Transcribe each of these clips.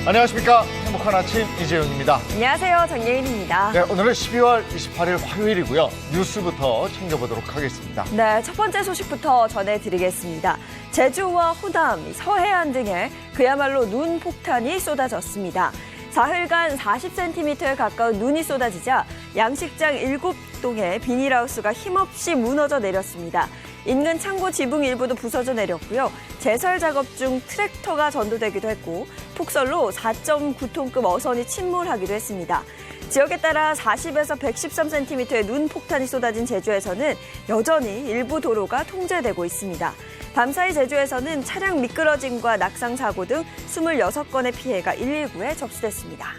안녕하십니까. 행복한 아침 이재용입니다. 안녕하세요. 정예인입니다. 네, 오늘은 12월 28일 화요일이고요. 뉴스부터 챙겨보도록 하겠습니다. 네, 첫 번째 소식부터 전해드리겠습니다. 제주와 호남, 서해안 등에 그야말로 눈 폭탄이 쏟아졌습니다. 사흘간 40cm에 가까운 눈이 쏟아지자 양식장 7동의 비닐하우스가 힘없이 무너져 내렸습니다. 인근 창고 지붕 일부도 부서져 내렸고요. 제설 작업 중 트랙터가 전도되기도 했고 폭설로 4.9톤급 어선이 침몰하기도 했습니다. 지역에 따라 40에서 113cm의 눈 폭탄이 쏟아진 제주에서는 여전히 일부 도로가 통제되고 있습니다. 밤사이 제주에서는 차량 미끄러짐과 낙상 사고 등 26건의 피해가 119에 접수됐습니다.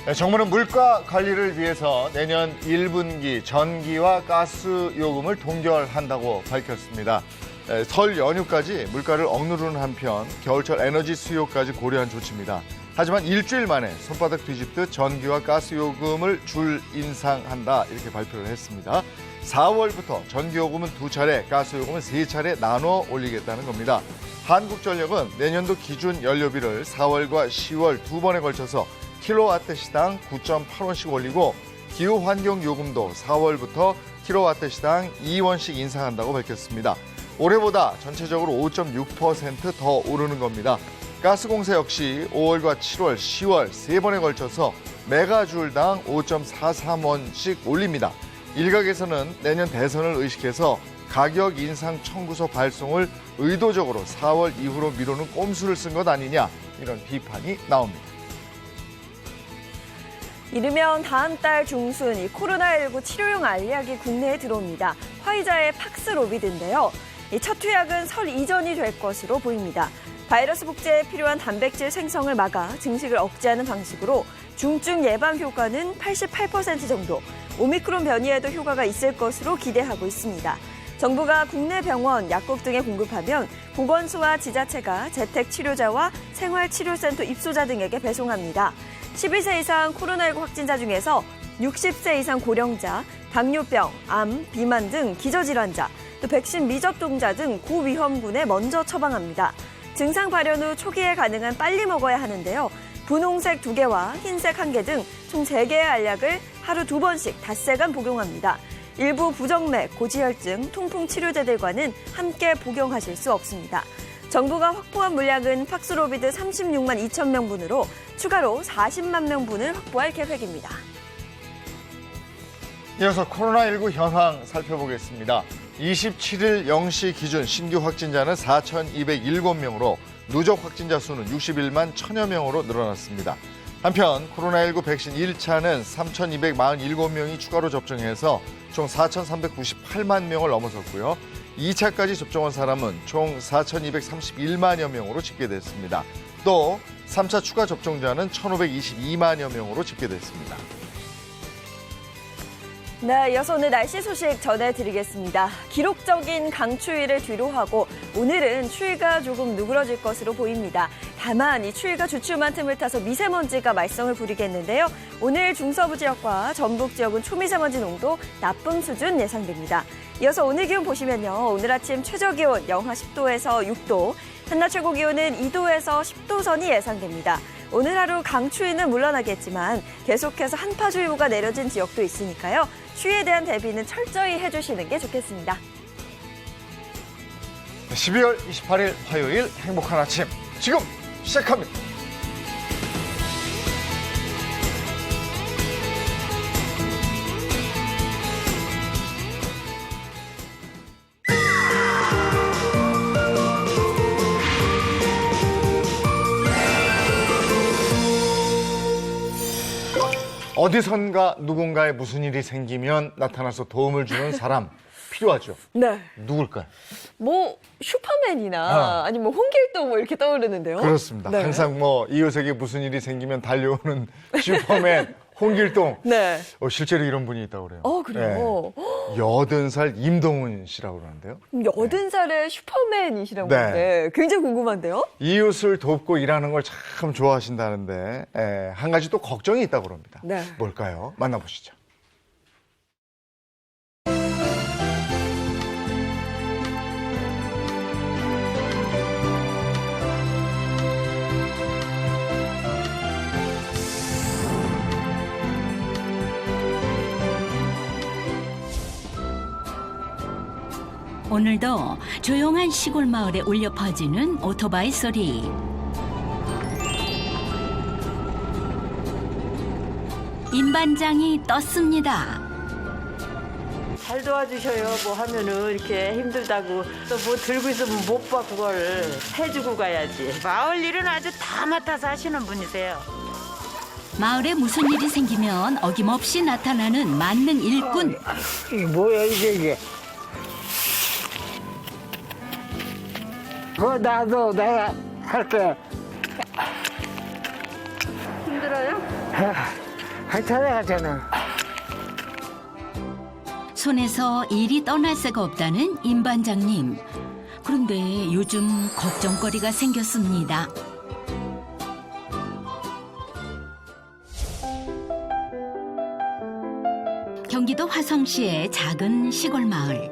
네, 정부는 물가 관리를 위해서 내년 1분기 전기와 가스 요금을 동결한다고 밝혔습니다. 설 연휴까지 물가를 억누르는 한편 겨울철 에너지 수요까지 고려한 조치입니다. 하지만 일주일 만에 손바닥 뒤집듯 전기와 가스 요금을 줄 인상한다 이렇게 발표를 했습니다. 4월부터 전기요금은 2차례, 가스요금은 3차례 나눠 올리겠다는 겁니다. 한국전력은 내년도 기준 연료비를 4월과 10월 두 번에 걸쳐서 킬로와트 시당 9.8원씩 올리고 기후환경요금도 4월부터 킬로와트 시당 2원씩 인상한다고 밝혔습니다. 올해보다 전체적으로 5.6% 더 오르는 겁니다. 가스공사 역시 5월과 7월, 10월 세 번에 걸쳐서 메가줄당 5.43원씩 올립니다. 일각에서는 내년 대선을 의식해서 가격 인상 청구서 발송을 의도적으로 4월 이후로 미루는 꼼수를 쓴 것 아니냐 이런 비판이 나옵니다. 이르면 다음 달 중순 이 코로나19 치료용 알약이 국내에 들어옵니다. 화이자의 팍스로비드인데요. 이 첫 투약은 설 이전이 될 것으로 보입니다. 바이러스 복제에 필요한 단백질 생성을 막아 증식을 억제하는 방식으로 중증 예방 효과는 88% 정도, 오미크론 변이에도 효과가 있을 것으로 기대하고 있습니다. 정부가 국내 병원, 약국 등에 공급하면 보건소와 지자체가 재택 치료자와 생활치료센터 입소자 등에게 배송합니다. 12세 이상 코로나19 확진자 중에서 60세 이상 고령자, 당뇨병, 암, 비만 등 기저질환자, 또 백신 미접종자 등 고위험군에 먼저 처방합니다. 증상 발현 후 초기에 가능한 빨리 먹어야 하는데요. 분홍색 2개와 흰색 1개 등 총 3개의 알약을 하루 2번씩 닷새간 복용합니다. 일부 부정맥, 고지혈증, 통풍 치료제들과는 함께 복용하실 수 없습니다. 정부가 확보한 물량은 팍스로비드 36만 2천 명분으로 추가로 40만 명분을 확보할 계획입니다. 이어서 코로나19 현황 살펴보겠습니다. 27일 0시 기준 신규 확진자는 4,207명으로 누적 확진자 수는 61만 1천여 명으로 늘어났습니다. 한편 코로나19 백신 1차는 3,247명이 추가로 접종해서 총 4,398만 명을 넘어섰고요. 2차까지 접종한 사람은 총 4,231만여 명으로 집계됐습니다. 또 3차 추가 접종자는 1,522만여 명으로 집계됐습니다. 네, 이어서 오늘 날씨 소식 전해드리겠습니다. 기록적인 강추위를 뒤로하고 오늘은 추위가 조금 누그러질 것으로 보입니다. 다만 이 추위가 주춤한 틈을 타서 미세먼지가 말썽을 부리겠는데요. 오늘 중서부 지역과 전북 지역은 초미세먼지 농도 나쁨 수준 예상됩니다. 이어서 오늘 기온 보시면요. 오늘 아침 최저 기온 영하 10도에서 6도, 한낮 최고 기온은 2도에서 10도 선이 예상됩니다. 오늘 하루 강추위는 물러나겠지만 계속해서 한파주의보가 내려진 지역도 있으니까요. 추위에 대한 대비는 철저히 해주시는 게 좋겠습니다. 12월 28일 화요일 행복한 아침 지금 시작합니다. 어디선가 누군가에 무슨 일이 생기면 나타나서 도움을 주는 사람 필요하죠. 네. 누굴까요? 뭐 슈퍼맨이나 아니면 홍길동 뭐 이렇게 떠오르는데요. 그렇습니다. 네. 항상 뭐 이웃에게 무슨 일이 생기면 달려오는 슈퍼맨 홍길동. 네. 실제로 이런 분이 있다고 그래요. 그래요? 네. 80살 임동훈 씨라고 그러는데요. 80살의 슈퍼맨이시라고 네. 하는데 굉장히 궁금한데요? 이웃을 돕고 일하는 걸 참 좋아하신다는데 한 가지 또 걱정이 있다고 그럽니다. 네. 뭘까요? 만나보시죠. 오늘도 조용한 시골 마을에 울려 퍼지는 오토바이 소리. 임반장이 떴습니다. 잘 도와주셔요. 뭐 하면은 이렇게 힘들다고 또 뭐 들고 있으면 못 봐 그걸 해주고 가야지. 마을 일은 아주 다 맡아서 하시는 분이세요. 마을에 무슨 일이 생기면 어김없이 나타나는 만능 일꾼. 이게 뭐야 이게 그거 나도 내가 할게. 힘들어요? 찾아가잖아. 손에서 일이 떠날 새가 없다는 임반장님. 그런데 요즘 걱정거리가 생겼습니다. 경기도 화성시의 작은 시골 마을.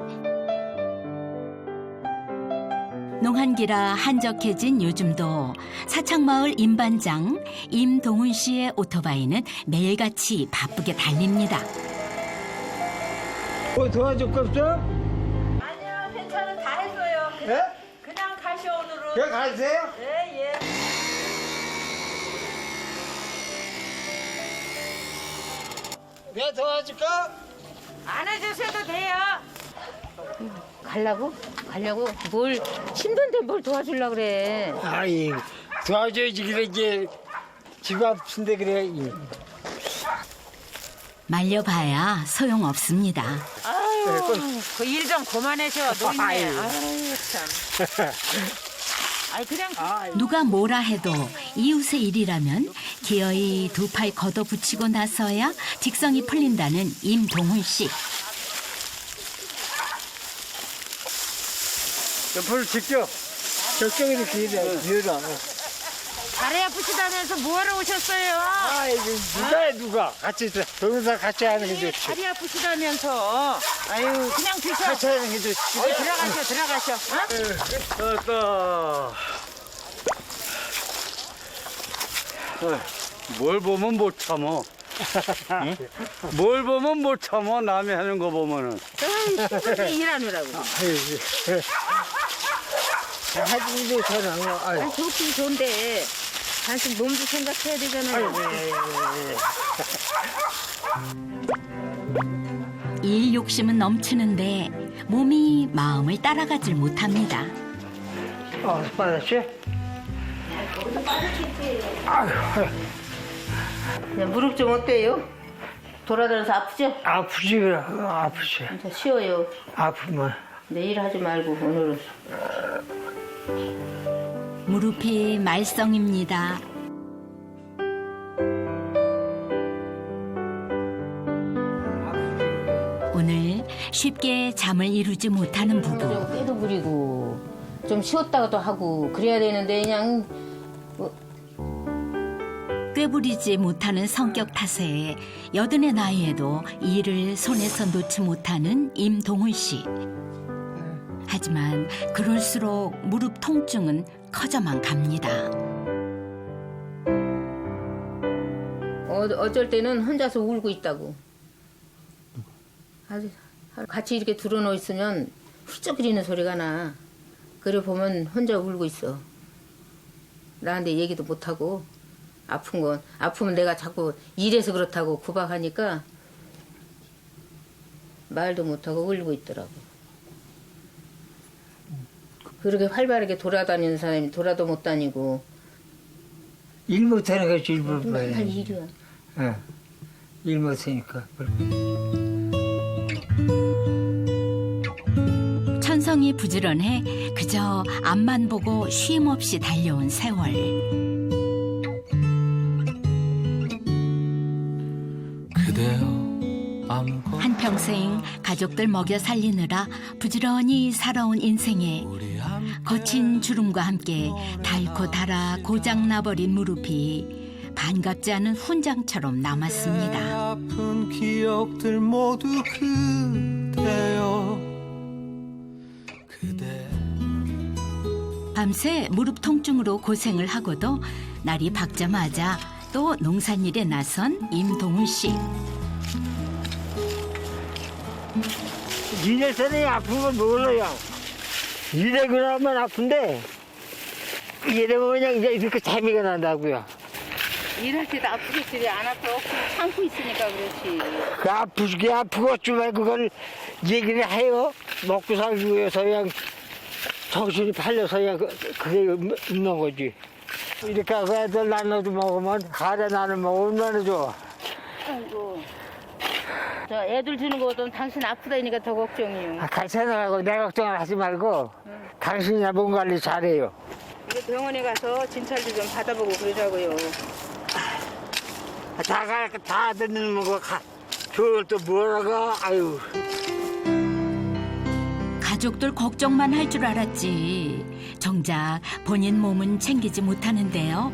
농한기라 한적해진 요즘도 사창마을 임반장 임동훈 씨의 오토바이는 매일같이 바쁘게 달립니다. 뭐 도와줄 거 없어? 아니요, 괜찮은 다 했어요. 예? 그냥 가시오 오늘은. 그냥 가세요? 예, 예. 내가 도와줄까? 안 해주셔도 돼요. 가려고? 뭘 힘든데 뭘 도와주려고 그래. 아이 도와줘야지. 그래 이제 집 아픈데 그래. 말려봐야 소용없습니다. 아유, 그 일 좀 그만하셔. 노인네. 아유, 참. 아이, 그냥 누가 뭐라 해도 이웃의 일이라면 기어이 두 팔 걷어붙이고 나서야 직성이 풀린다는 임동훈 씨. 옆으로 지켜. 적정히 길어. 다리 아프시다면서 뭐하러 오셨어요? 아이고 누가 같이 동영상 같이 하는 게 좋지. 다리 아프시다면서. 아유, 그냥 드셔. 같이 하는 게 좋지. 들어가셔. 어? 됐다. 뭘 보면 못 참어. 응? 뭘 보면 못 참어. 남이 하는 거 보면은. 일하느라고. 하진도 잘한 거. 아이. 좋긴 좋은데 당신 몸도 생각해야 되잖아요. 일 욕심은 넘치는데 몸이 마음을 따라가질 못합니다. 빠졌지? 무릎 좀 어때요? 돌아다녀서 아프죠? 아프지 그래. 아프지. 자, 쉬어요. 아프면. 내일 하지 말고 오늘은. 무릎이 말썽입니다. 오늘 쉽게 잠을 이루지 못하는 부부. 좀 꾀도 부리고 좀 쉬었다가도 하고 그래야 되는데 그냥 꾀부리지 못하는 성격 탓에 80의 나이에도 일을 손에서 놓지 못하는 임동훈 씨. 하지만 그럴수록 무릎 통증은 커져만 갑니다. 어쩔 때는 혼자서 울고 있다고. 아주 같이 이렇게 들어놓 있으면 훌쩍거리는 소리가 나. 그래 보면 혼자 울고 있어. 나한테 얘기도 못하고 아프면 내가 자꾸 일해서 그렇다고 구박하니까 말도 못하고 울고 있더라고. 그렇게 활발하게 돌아다니는 사람이 돌아도 못 다니고 일 못하는 거지 일 못하는 맨날 일이야. 일 못하니까. 천성이 부지런해 그저 앞만 보고 쉼 없이 달려온 세월. 한평생 가족들 먹여 살리느라 부지런히 살아온 인생에 거친 주름과 함께 닳고 닳아 고장나버린 무릎이 반갑지 않은 훈장처럼 남았습니다. 아픈 기억들 모두 그대여 그대. 밤새 무릎 통증으로 고생을 하고도 날이 밝자마자 또 농산일에 나선 임동훈 씨. 니네 때는 아픈 건 몰라요. 이래 그러면 아픈데 이러면 그냥 이제 이렇게 재미가 난다고요. 일할 때도 아프겠지. 안 아파. 참고 있으니까 그렇지. 그 아프게 아프겠지만 그걸 얘기를 해요. 먹고 살기 위해서야 정신이 팔려서야 그게 있는 거지. 이렇게 하고 애들 나눠서 먹으면 가래 나는 먹으면 얼마나 좋아. 아이고. 저 애들 주는 거보다 당신 아프다니까 더 걱정이요. 같이 생각하고 내 걱정을 하지 말고 당신이나 몸 관리 잘해요. 이제 병원에 가서 진찰도 좀 받아보고 그러자고요. 다 듣는 거 그걸 또 뭐라고 아유. 가족들 걱정만 할 줄 알았지. 정작 본인 몸은 챙기지 못하는데요.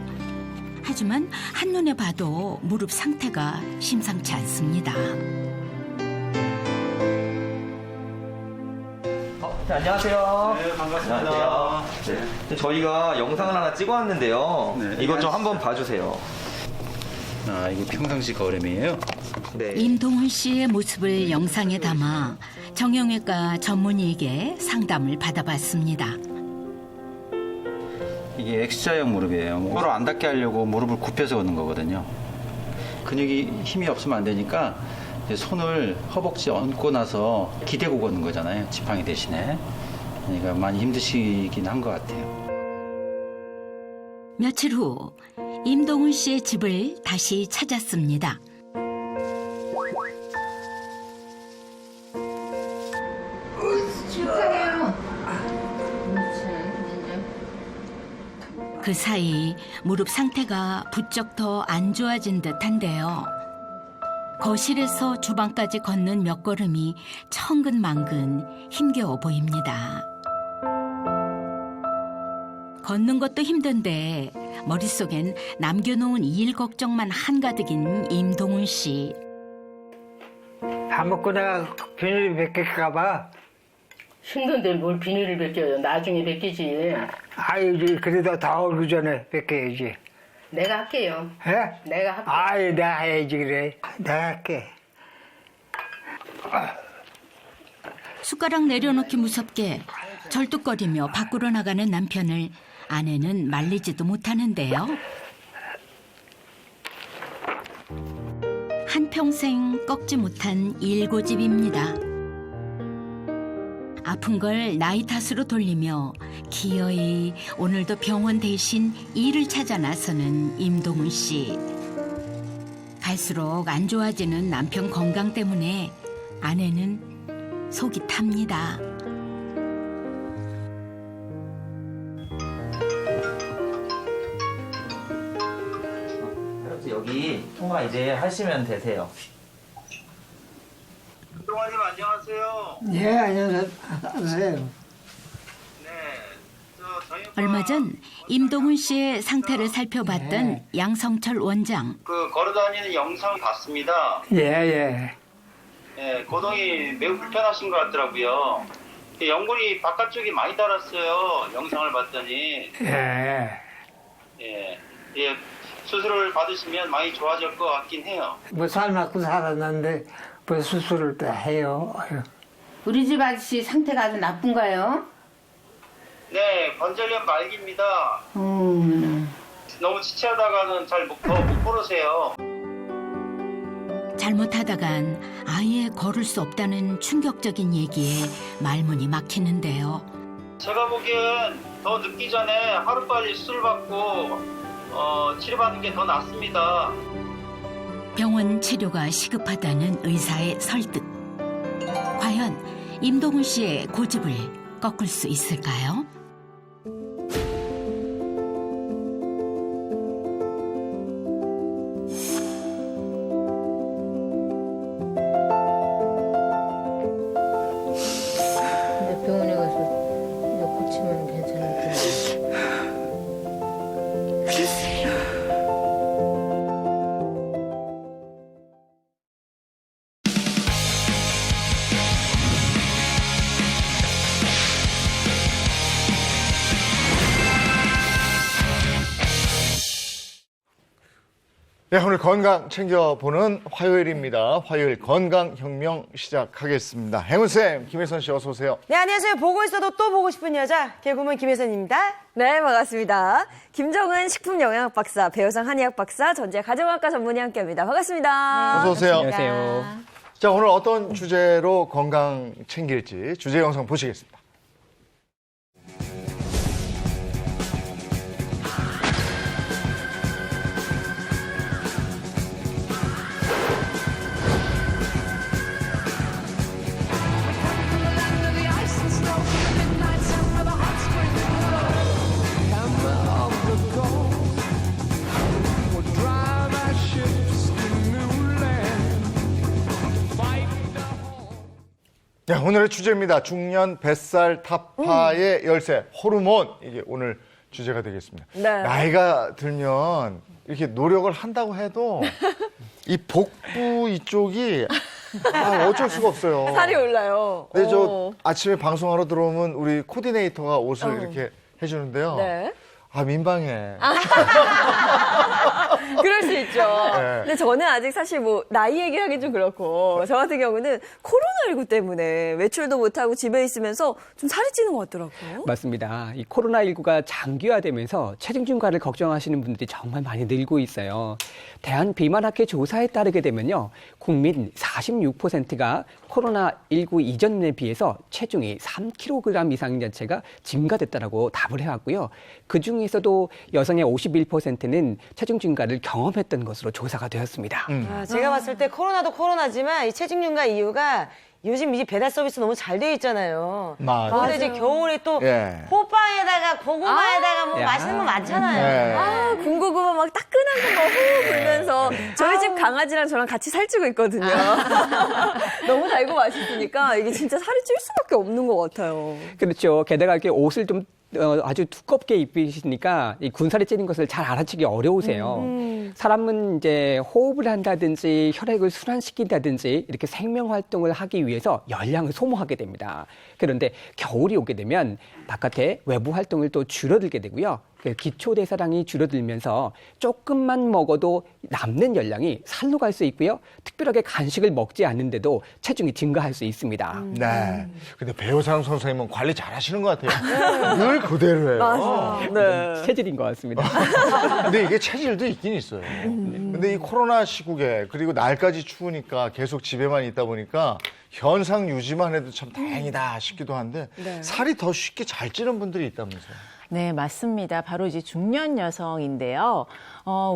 하지만 한눈에 봐도 무릎 상태가 심상치 않습니다. 네, 안녕하세요. 네, 반갑습니다. 안녕하세요. 네. 저희가 영상을 하나 찍어왔는데요. 네. 이것 좀 한번 봐주세요. 아, 이거 평상시 거름이에요? 네. 임동훈 씨의 모습을 영상에 담아 정형외과 전문의에게 상담을 받아봤습니다. 이게 X자형 무릎이에요. 서로 안 닿게 하려고 무릎을 굽혀서 걷는 거거든요. 근육이 힘이 없으면 안 되니까 이제 손을 허벅지 얹고 나서 기대고 걷는 거잖아요. 지팡이 대신에. 그러니까 많이 힘드시긴 한 것 같아요. 며칠 후 임동훈 씨의 집을 다시 찾았습니다. 그 사이 무릎 상태가 부쩍 더 안 좋아진 듯한데요. 거실에서 주방까지 걷는 몇 걸음이 천근만근 힘겨워 보입니다. 걷는 것도 힘든데 머릿속엔 남겨놓은 일 걱정만 한가득인 임동훈 씨. 밥 먹고 내가 비닐을 벗길까 봐. 힘든데 뭘 비닐을 벗겨요. 나중에 벗기지. 아유, 그래도 다 오기 전에 벗겨야지. 내가 할게요. 예? 내가 할게요. 아유, 내가 해야지, 그래. 내가 할게. 숟가락 내려놓기 무섭게 절뚝거리며 밖으로 나가는 남편을 아내는 말리지도 못하는데요. 한평생 꺾지 못한 일고집입니다. 아픈 걸 나이 탓으로 돌리며 기어이 오늘도 병원 대신 일을 찾아 나서는 임동훈 씨. 갈수록 안 좋아지는 남편 건강 때문에 아내는 속이 탑니다. 여기 통화 이제 하시면 되세요. 동아님 안녕하세요. 예, 안녕하세요. 네. 저희 얼마 전 임동훈 씨의 상태를 살펴봤던 양성철 원장. 그 걸어다니는 영상 봤습니다. 예, 예. 예, 고동이 매우 불편하신 것 같더라고요. 연골이 바깥쪽이 많이 달았어요. 영상을 봤더니. 예. 예. 예. 수술을 받으시면 많이 좋아질 것 같긴 해요. 뭐 살맞고 살았는데 뭐 수술을 또 해요. 우리 집 아저씨 상태가 아주 나쁜가요? 네, 관절염 말기입니다. 너무 지체하다가는 잘 못 걸으세요. 잘못하다간 아예 걸을 수 없다는 충격적인 얘기에 말문이 막히는데요. 제가 보기엔 더 늦기 전에 하루빨리 수술 받고 치료받는 게 더 낫습니다. 병원 치료가 시급하다는 의사의 설득. 과연 임동훈 씨의 고집을 꺾을 수 있을까요? 네, 오늘 건강 챙겨보는 화요일입니다. 화요일 건강혁명 시작하겠습니다. 행운쌤, 김혜선 씨 어서 오세요. 네, 안녕하세요. 보고 있어도 또 보고 싶은 여자, 개그우먼 김혜선입니다. 네, 반갑습니다. 김정은 식품영양학 박사, 배우상 한의학 박사, 전재 가정학과 전문의 함께합니다. 반갑습니다. 어서 오세요. 안녕하세요. 자, 오늘 어떤 주제로 건강 챙길지 주제 영상 보시겠습니다. 네, 오늘의 주제입니다. 중년 뱃살 타파의 열쇠, 호르몬. 이게 오늘 주제가 되겠습니다. 네. 나이가 들면 이렇게 노력을 한다고 해도 이 복부 이쪽이 어쩔 수가 없어요. 살이 올라요. 근데 저 아침에 방송하러 들어오면 우리 코디네이터가 옷을 이렇게 해주는데요. 네. 민망해. 그럴 수 있죠. 네. 근데 저는 아직 사실 뭐 나이 얘기하기 좀 그렇고 저 같은 경우는 코로나19 때문에 외출도 못하고 집에 있으면서 좀 살이 찌는 것 같더라고요. 맞습니다. 이 코로나19가 장기화되면서 체중 증가를 걱정하시는 분들이 정말 많이 늘고 있어요. 대한비만학회 조사에 따르게 되면요. 국민 46%가 코로나19 이전에 비해서 체중이 3kg 이상 자체가 증가됐다라고 답을 해왔고요. 그중에서도 여성의 51%는 체중 증가를 경험했던 것으로 조사가 되었습니다. 제가 봤을 때 코로나도 코로나지만 이 체중 증가 이유가 요즘 이 배달 서비스 너무 잘 돼 있잖아요. 맞아요. 근데 이제 겨울에 또 예. 호빵에다가 고구마에다가 뭐 야. 맛있는 거 많잖아요. 네. 아, 군고구마 막 따끈한 거 막 후 불면서 저희 집 강아지랑 저랑 같이 살찌고 있거든요. 너무 달고 맛있으니까 이게 진짜 살이 찔 수밖에 없는 것 같아요. 그렇죠. 게다가 이렇게 옷을 좀 아주 두껍게 입으시니까 이 군살이 찌는 것을 잘 알아채기 어려우세요. 사람은 이제 호흡을 한다든지 혈액을 순환시킨다든지 이렇게 생명 활동을 하기 위해서 열량을 소모하게 됩니다. 그런데 겨울이 오게 되면 바깥에 외부 활동을 또 줄어들게 되고요. 기초대사량이 줄어들면서 조금만 먹어도 남는 열량이 살로 갈 수 있고요. 특별하게 간식을 먹지 않는데도 체중이 증가할 수 있습니다. 네. 근데 배우상 선생님은 관리 잘 하시는 것 같아요. 늘 그대로예요. 맞아. 네. 체질인 것 같습니다. 근데 이게 체질도 있긴 있어요. 근데 이 코로나 시국에 그리고 날까지 추우니까 계속 집에만 있다 보니까 현상 유지만 해도 참 다행이다 싶기도 한데 살이 더 쉽게 잘 찌는 분들이 있다면서요. 네, 맞습니다. 바로 이제 중년 여성인데요.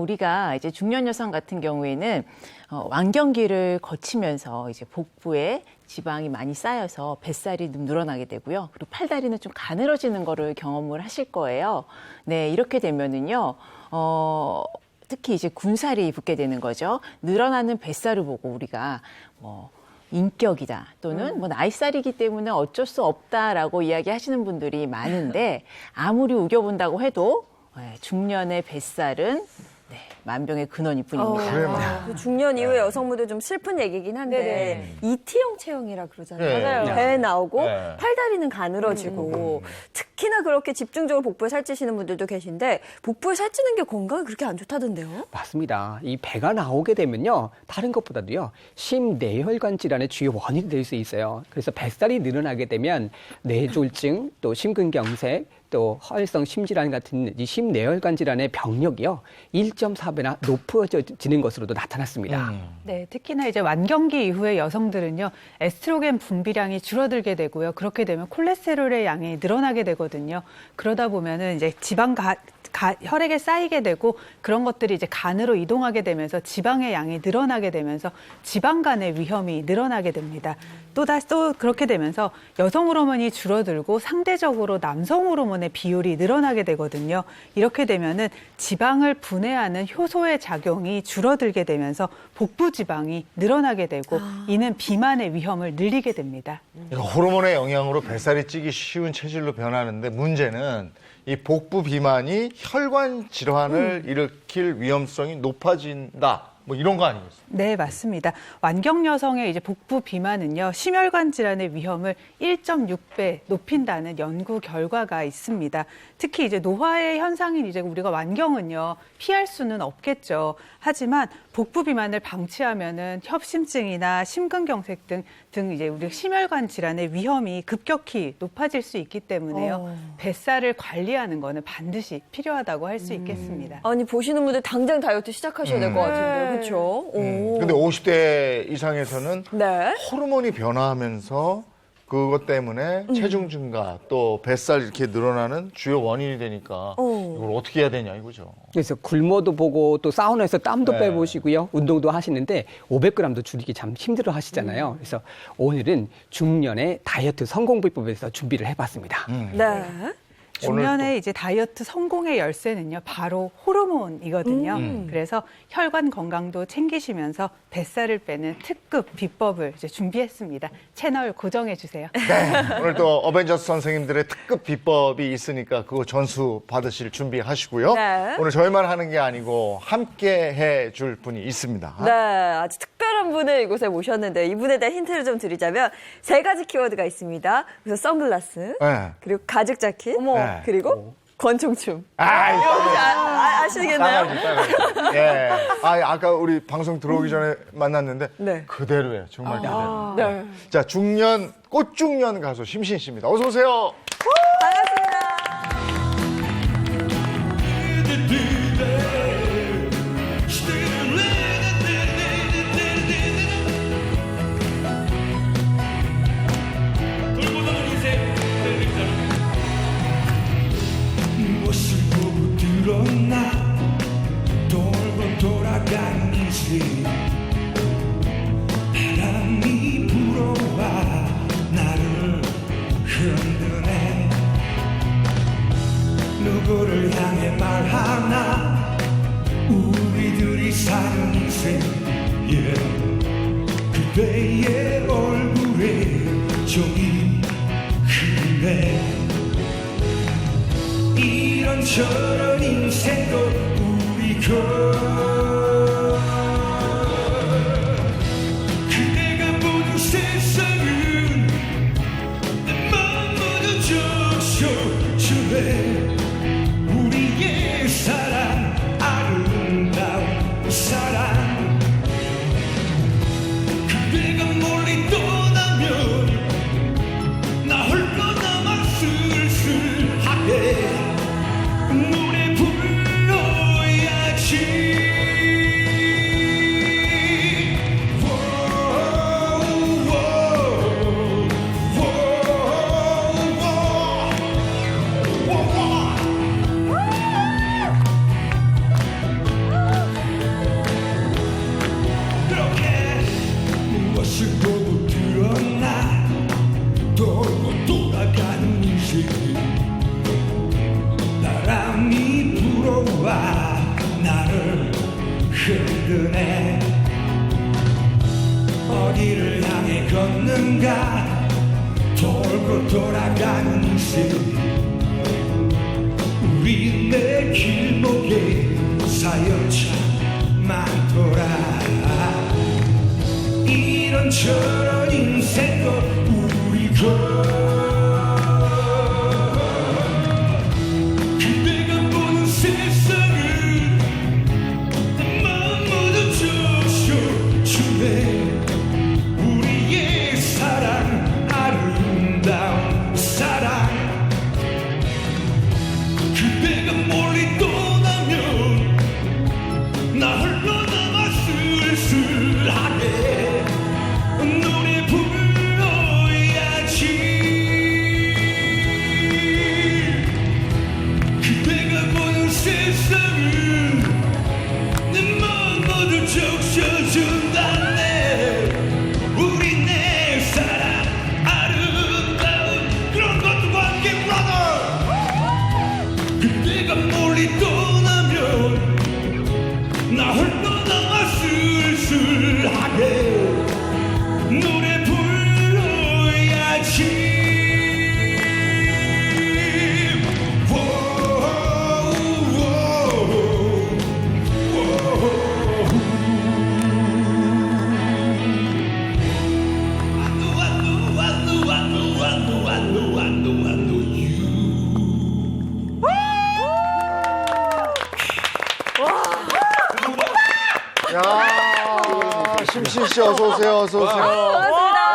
우리가 이제 중년 여성 같은 경우에는 완경기를 거치면서 이제 복부에 지방이 많이 쌓여서 뱃살이 좀 늘어나게 되고요. 그리고 팔다리는 좀 가늘어지는 거를 경험을 하실 거예요. 네, 이렇게 되면은요, 특히 이제 군살이 붙게 되는 거죠. 늘어나는 뱃살을 보고 우리가 인격이다 또는 뭐 나이살이기 때문에 어쩔 수 없다라고 이야기하시는 분들이 많은데 아무리 우겨본다고 해도 중년의 뱃살은 만병의 근원일 뿐입니다. 중년 이후에 여성분들 좀 슬픈 얘기긴 한데 이티형 체형이라 그러잖아요. 네. 맞아요. 배 나오고 네. 팔다리는 가늘어지고 특히나 그렇게 집중적으로 복부에 살찌시는 분들도 계신데 복부에 살찌는 게 건강에 그렇게 안 좋다던데요? 맞습니다. 이 배가 나오게 되면요. 다른 것보다도요. 심내혈관 질환의 주요 원인이 될 수 있어요. 그래서 뱃살이 늘어나게 되면 뇌졸중, 또 심근경색, 또 허혈성 심질환 같은 이 심내혈관 질환의 병력이요. 1.4배나 높아지는 것으로도 나타났습니다. 네, 특히나 이제 완경기 이후에 여성들은요, 에스트로겐 분비량이 줄어들게 되고요. 그렇게 되면 콜레스테롤의 양이 늘어나게 되거든요. 그러다 보면은 이제 혈액에 쌓이게 되고 그런 것들이 이제 간으로 이동하게 되면서 지방의 양이 늘어나게 되면서 지방간의 위험이 늘어나게 됩니다. 또 그렇게 되면서 여성 호르몬이 줄어들고 상대적으로 남성 호르몬의 비율이 늘어나게 되거든요. 이렇게 되면은 지방을 분해하는 효소의 작용이 줄어들게 되면서 복부 지방이 늘어나게 되고 이는 비만의 위험을 늘리게 됩니다. 호르몬의 영향으로 뱃살이 찌기 쉬운 체질로 변하는데 문제는 이 복부 비만이 혈관 질환을 일으킬 위험성이 높아진다. 뭐 이런 거 아니겠어요? 네, 맞습니다. 완경 여성의 이제 복부 비만은요, 심혈관 질환의 위험을 1.6배 높인다는 연구 결과가 있습니다. 특히 이제 노화의 현상인 이제 우리가 완경은요, 피할 수는 없겠죠. 하지만 복부 비만을 방치하면은 협심증이나 심근경색 등 이제 우리 심혈관 질환의 위험이 급격히 높아질 수 있기 때문에요. 뱃살을 관리하는 거는 반드시 필요하다고 할 수 있겠습니다. 아니, 보시는 분들 당장 다이어트 시작하셔야 될 것 같은데요. 그렇죠? 근데 50대 이상에서는 네. 호르몬이 변화하면서 그것 때문에 체중 증가 또 뱃살 이렇게 늘어나는 주요 원인이 되니까 이걸 어떻게 해야 되냐 이거죠. 그래서 굶어도 보고 또 사우나에서 땀도 네. 빼보시고요. 운동도 하시는데 500g도 줄이기 참 힘들어 하시잖아요. 그래서 오늘은 중년의 다이어트 성공 비법에서 준비를 해봤습니다. 네. 중년의 이제 다이어트 성공의 열쇠는요, 바로 호르몬이거든요. 그래서 혈관 건강도 챙기시면서 뱃살을 빼는 특급 비법을 이제 준비했습니다. 채널 고정해 주세요. 네, 오늘 또 어벤져스 선생님들의 특급 비법이 있으니까 그거 전수 받으실 준비하시고요. 네. 오늘 저희만 하는 게 아니고 함께 해줄 분이 있습니다. 네, 아주 특별한 분을 이곳에 모셨는데 이분에 대한 힌트를 좀 드리자면 3가지 키워드가 있습니다. 그래서 선글라스, 네. 그리고 가죽 자켓, 네. 그리고 권총춤. 아이, 아시겠나요? 따가지. 예. 아까 우리 방송 들어오기 전에 만났는데 네. 그대로예요. 정말 그대로. 네. 자, 중년 꽃중년 가수 심신 씨입니다. 어서 오세요. 반갑습니다. 무엇을 보고 들었나 돌고 돌아가는 인생 바람이 불어와 나를 흔드네 누구를 향해 말하나 우리들이 사는 인생 그대의 얼굴에 종이 흐르네 이런저런 인생도 우리 그대가 보는 세상은 내 마음으로 적셔주네 우리의 사랑 아름다운 사랑 그대가 멀리 떠나면 나 홀로 남아 쓸쓸하게 노래 불러야지 그렇게 무엇을 보고 들었나 돌고 돌아가는 인생 바람이 불어와 나를 흔드네 어디를 향해 걷는가 돌고 돌아가는 인생 우리 내 길목에 사연참 많더라 이런저런 인생도 우리 그대가 보는 세상은 내 마음으로 적셔주네 우리의 사랑 아름다운 사랑 그대가 멀리 떠나면 나 홀로 남아 쓸쓸하게 노래 불러야지 그대가 보는 세상은 내 마음으로 적셔준다네 우리 내 사랑 아름다운 그런 것들과 함께 brother 그대가 멀리 떠나면 나 홀로 남아 쓸쓸하게 노래 불러야지 야, 심신 씨 어서 오세요. 어서 오세요. 반갑습니다.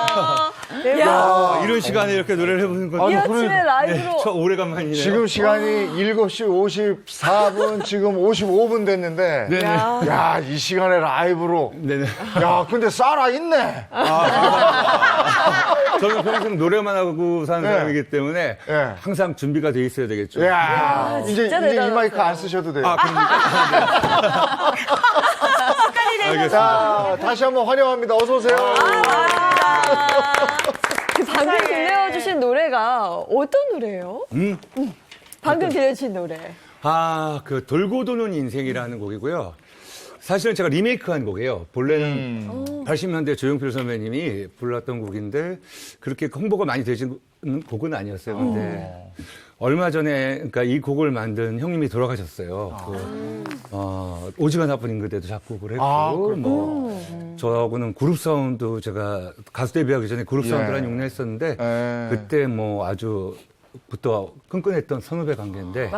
어서 오세요. 야, 이런 시간에 이렇게 노래를 해보는 건 이 아침에 라이브로. 저 오래간만이네요. 지금 시간이 7시 54분, 지금 55분 됐는데. 네네. 야, 이 시간에 라이브로. 네네. 야, 근데 살아있네. 저는 평생 노래만 하고 사는 네. 사람이기 때문에 네. 항상 준비가 돼 있어야 되겠죠. 야, 이제 이 마이크 안 쓰셔도 돼요. 아, 그러니까. 알겠습니다. 자, 다시 한번 환영합니다. 어서 오세요. 방금 들려주신 노래가 어떤 노래예요? 방금 들려주신 노래. 아, 그 돌고 도는 인생이라는 곡이고요. 사실은 제가 리메이크한 곡이에요. 본래는 80년대 조용필 선배님이 불렀던 곡인데 그렇게 홍보가 많이 되진 곡은 아니었어요. 근데 얼마 전에 그러니까 이 곡을 만든 형님이 돌아가셨어요. 오지가 나쁜 그대도 작곡을 했고 저하고는 그룹 사운드 제가 가수 데뷔하기 전에 그룹 사운드를 한 6년 했었는데 그때 뭐 아주 부터 끈끈했던 선후배 관계인데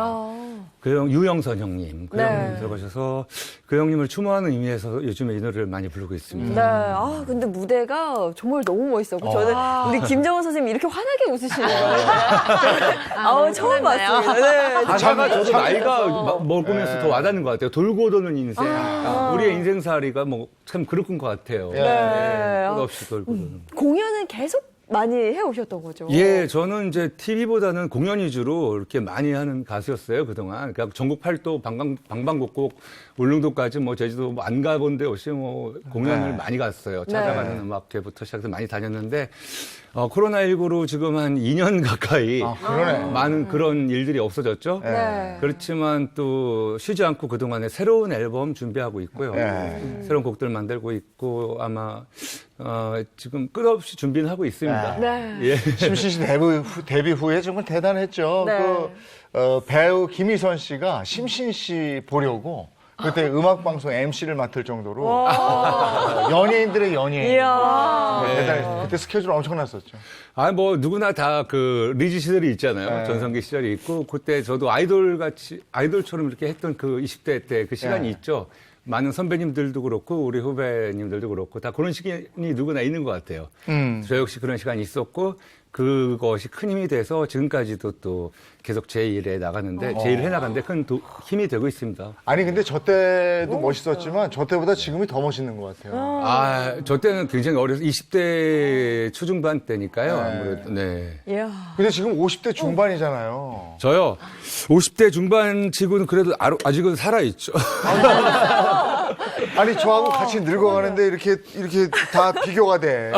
그 유영선 형님 그 형님 들어가셔서 그 형님을 추모하는 의미에서 요즘에 이 노래를 많이 부르고 있습니다. 네. 근데 무대가 정말 너무 멋있었고 저는 우리 김정은 선생님이 이렇게 환하게 웃으시는 거예요. 처음 봤습니다. 네. 제가 저도 나이가 먹으면서 더 와닿는 것 같아요. 돌고 도는 인생. 우리의 인생살이가 뭐 참 그런 것 같아요. 끝없이 돌고 도는. 공연은 계속 많이 해오셨던 거죠? 예, 저는 이제 TV보다는 공연 위주로 이렇게 많이 하는 가수였어요, 그동안. 그러니까 전국 팔도 방방곡곡, 울릉도까지 뭐 제주도 뭐 안 가본 데 없이 뭐 공연을 많이 갔어요. 찾아가는 음악회부터 시작해서 많이 다녔는데, 코로나19로 지금 한 2년 가까이 많은 그런 일들이 없어졌죠. 그렇지만 또 쉬지 않고 그동안에 새로운 앨범 준비하고 있고요. 새로운 곡들 만들고 있고 아마 지금 끝없이 준비는 하고 있습니다. 예. 심신 씨 데뷔 후에 정말 대단했죠. 배우 김희선 씨가 심신 씨 보려고 그때 음악방송 MC를 맡을 정도로 연예인들의 연예인. 대단했어요. 그때 스케줄 엄청났었죠. 뭐 누구나 다 그 리즈 시절이 있잖아요. 전성기 시절이 있고 그때 저도 아이돌처럼 이렇게 했던 그 20대 때 그 시간이 있죠. 많은 선배님들도 그렇고 우리 후배님들도 그렇고 다 그런 시간이 누구나 있는 것 같아요. 저 역시 그런 시간이 있었고 그것이 큰 힘이 돼서 지금까지도 또 계속 제 일에 나가는데 제 일을 해나가는데 큰 힘이 되고 있습니다. 아니 근데 저 때도 멋있었지만 저 때보다 지금이 더 멋있는 것 같아요. 저 때는 굉장히 어려서 20대 초중반 때니까요. 아무래도 근데 지금 50대 중반이잖아요. 저요 50대 중반 치고는 그래도 아직은 살아있죠. 아니 저하고 같이 늙어가는데 이렇게 다 비교가 돼.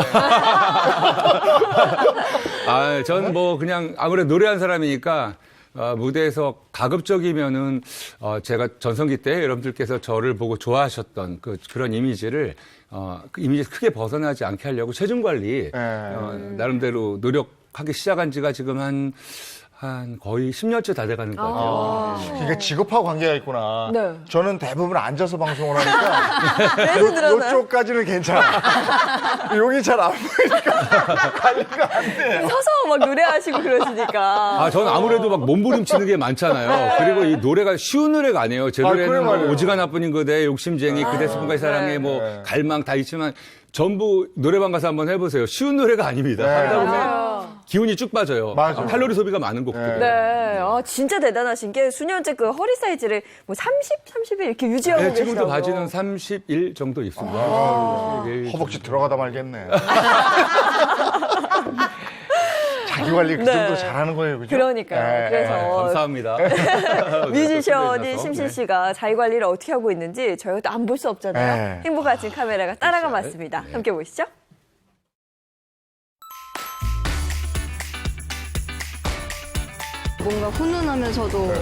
저는 뭐 그냥 아무래도 노래한 사람이니까 무대에서 가급적이면은 제가 전성기 때 여러분들께서 저를 보고 좋아하셨던 그런 이미지를 그 이미지 크게 벗어나지 않게 하려고 체중 관리 나름대로 노력하기 시작한 지가 지금 한 거의 10년째 다 돼가는 것 같아요. 그러니까 직업하고 관계가 있구나. 저는 대부분 앉아서 방송을 그래서 하니까 늘어나요? 요쪽까지는 괜찮아. 여기 잘 안 보이니까 관리가 안 돼. 서서 막 노래하시고 그러시니까. 저는 아무래도 막 몸부림치는 게 많잖아요. 그리고 이 노래가 쉬운 노래가 아니에요. 제 노래는 뭐 오지가 나쁜 그대, 욕심쟁이, 그대 스푼과의 사랑에 뭐 갈망 다 있지만 전부 노래방 가서 한번 해보세요. 쉬운 노래가 아닙니다. 하다 보면 기운이 쭉 빠져요. 칼로리 소비가 많은 곡들. 진짜 대단하신 게 수년째 그 허리 사이즈를 뭐 30일 이렇게 유지하고 계시더라고요. 지금도 바지는 31 정도 입습니다. 허벅지 들어가다 말겠네. 자기 관리 그 정도 잘하는 거예요, 그죠? 그러니까요. 그래서 감사합니다. 뮤지션인 심신 씨가 자기 관리를 어떻게 하고 있는지 저희가 또 안 볼 수 없잖아요. 행복한 아침 카메라가 따라가 봤습니다. 함께 보시죠. 뭔가 훈훈하면서도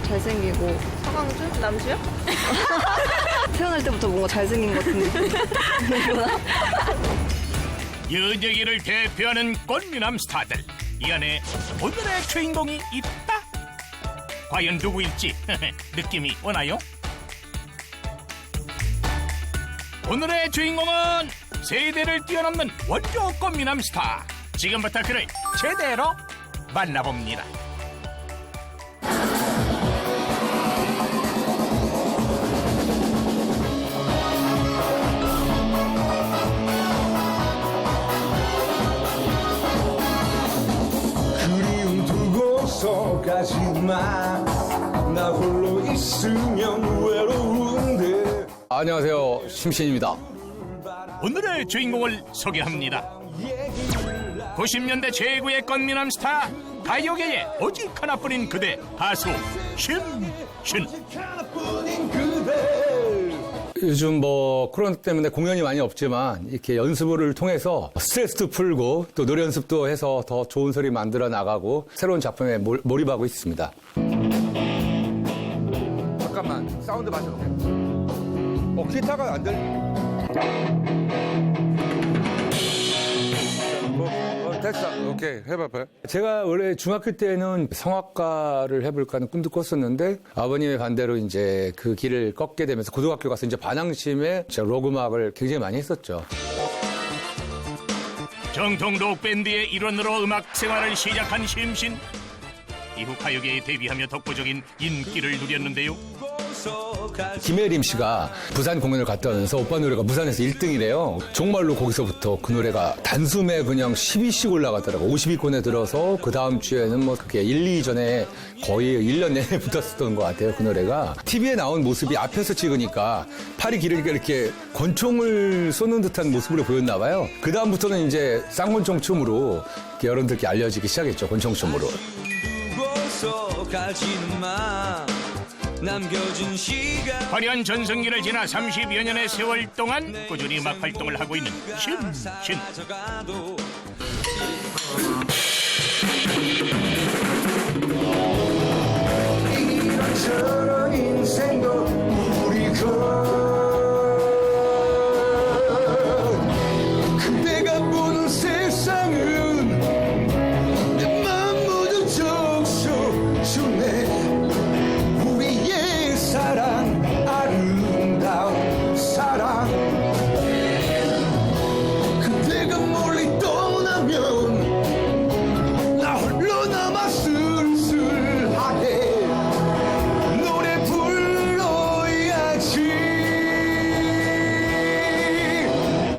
잘생기고 서강준? 남주요? 태어날 때부터 뭔가 잘생긴 것 같은 느낌. 연예계를 대표하는 꽃미남 스타들 이 안에 오늘의 주인공이 있다. 과연 누구일지 느낌이 오나요? 오늘의 주인공은 세대를 뛰어넘는 원조 꽃미남 스타. 지금부터 그를 제대로 만나봅니다. 마. 나 홀로 있으면 외로운데. 안녕하세요, 심신입니다. 오늘의 주인공을 소개합니다. 90년대 최고의 꽃미남 스타, 가요계의 오직 하나뿐인 그대, 가수 심신. 요즘 뭐 코로나 때문에 공연이 많이 없지만 이렇게 연습을 통해서 스트레스도 풀고 또 노래 연습도 해서 더 좋은 소리 만들어 나가고 새로운 작품에 몰입하고 있습니다. 잠깐만, 사운드 맞춰볼게. 기타가 안 됐어. 오케이. 해봐봐요. 제가 원래 중학교 때는 성악가를 해볼까 하는 꿈도 꿨었는데 아버님의 반대로 이제 그 길을 꺾게 되면서 고등학교 가서 이제 반항심에 제가 록 음악을 굉장히 많이 했었죠. 정통 록밴드의 일원으로 음악 생활을 시작한 심신. 이후 가요계에 데뷔하며 독보적인 인기를 누렸는데요. 김혜림 씨가 부산 공연을 갔다 오면서 오빠 노래가 부산에서 1등이래요. 정말로 거기서부터 그 노래가 단숨에 그냥 10위씩 올라가더라고. 50위권에 들어서 그 다음 주에는 뭐 그게 1, 2위 전에 거의 1년 내내 붙었었던 것 같아요. 그 노래가. TV에 나온 모습이 앞에서 찍으니까 팔이 길으니까 이렇게 권총을 쏘는 듯한 모습으로 보였나 봐요. 그 다음부터는 이제 쌍권총 춤으로 여러분들께 알려지기 시작했죠. 권총 춤으로. 화려한 전성기를 지나 30여 년의 세월 동안 꾸준히 음악 활동을 하고 있는 심신. 이런저런 인생도 우리 그대가 보는 세상은 내 맘 모두 적셔주네. 우리의 사랑, 아름다운 사랑. 그대가 멀리 떠나면 나 홀로 남아 쓸쓸하게 노래 불러야지.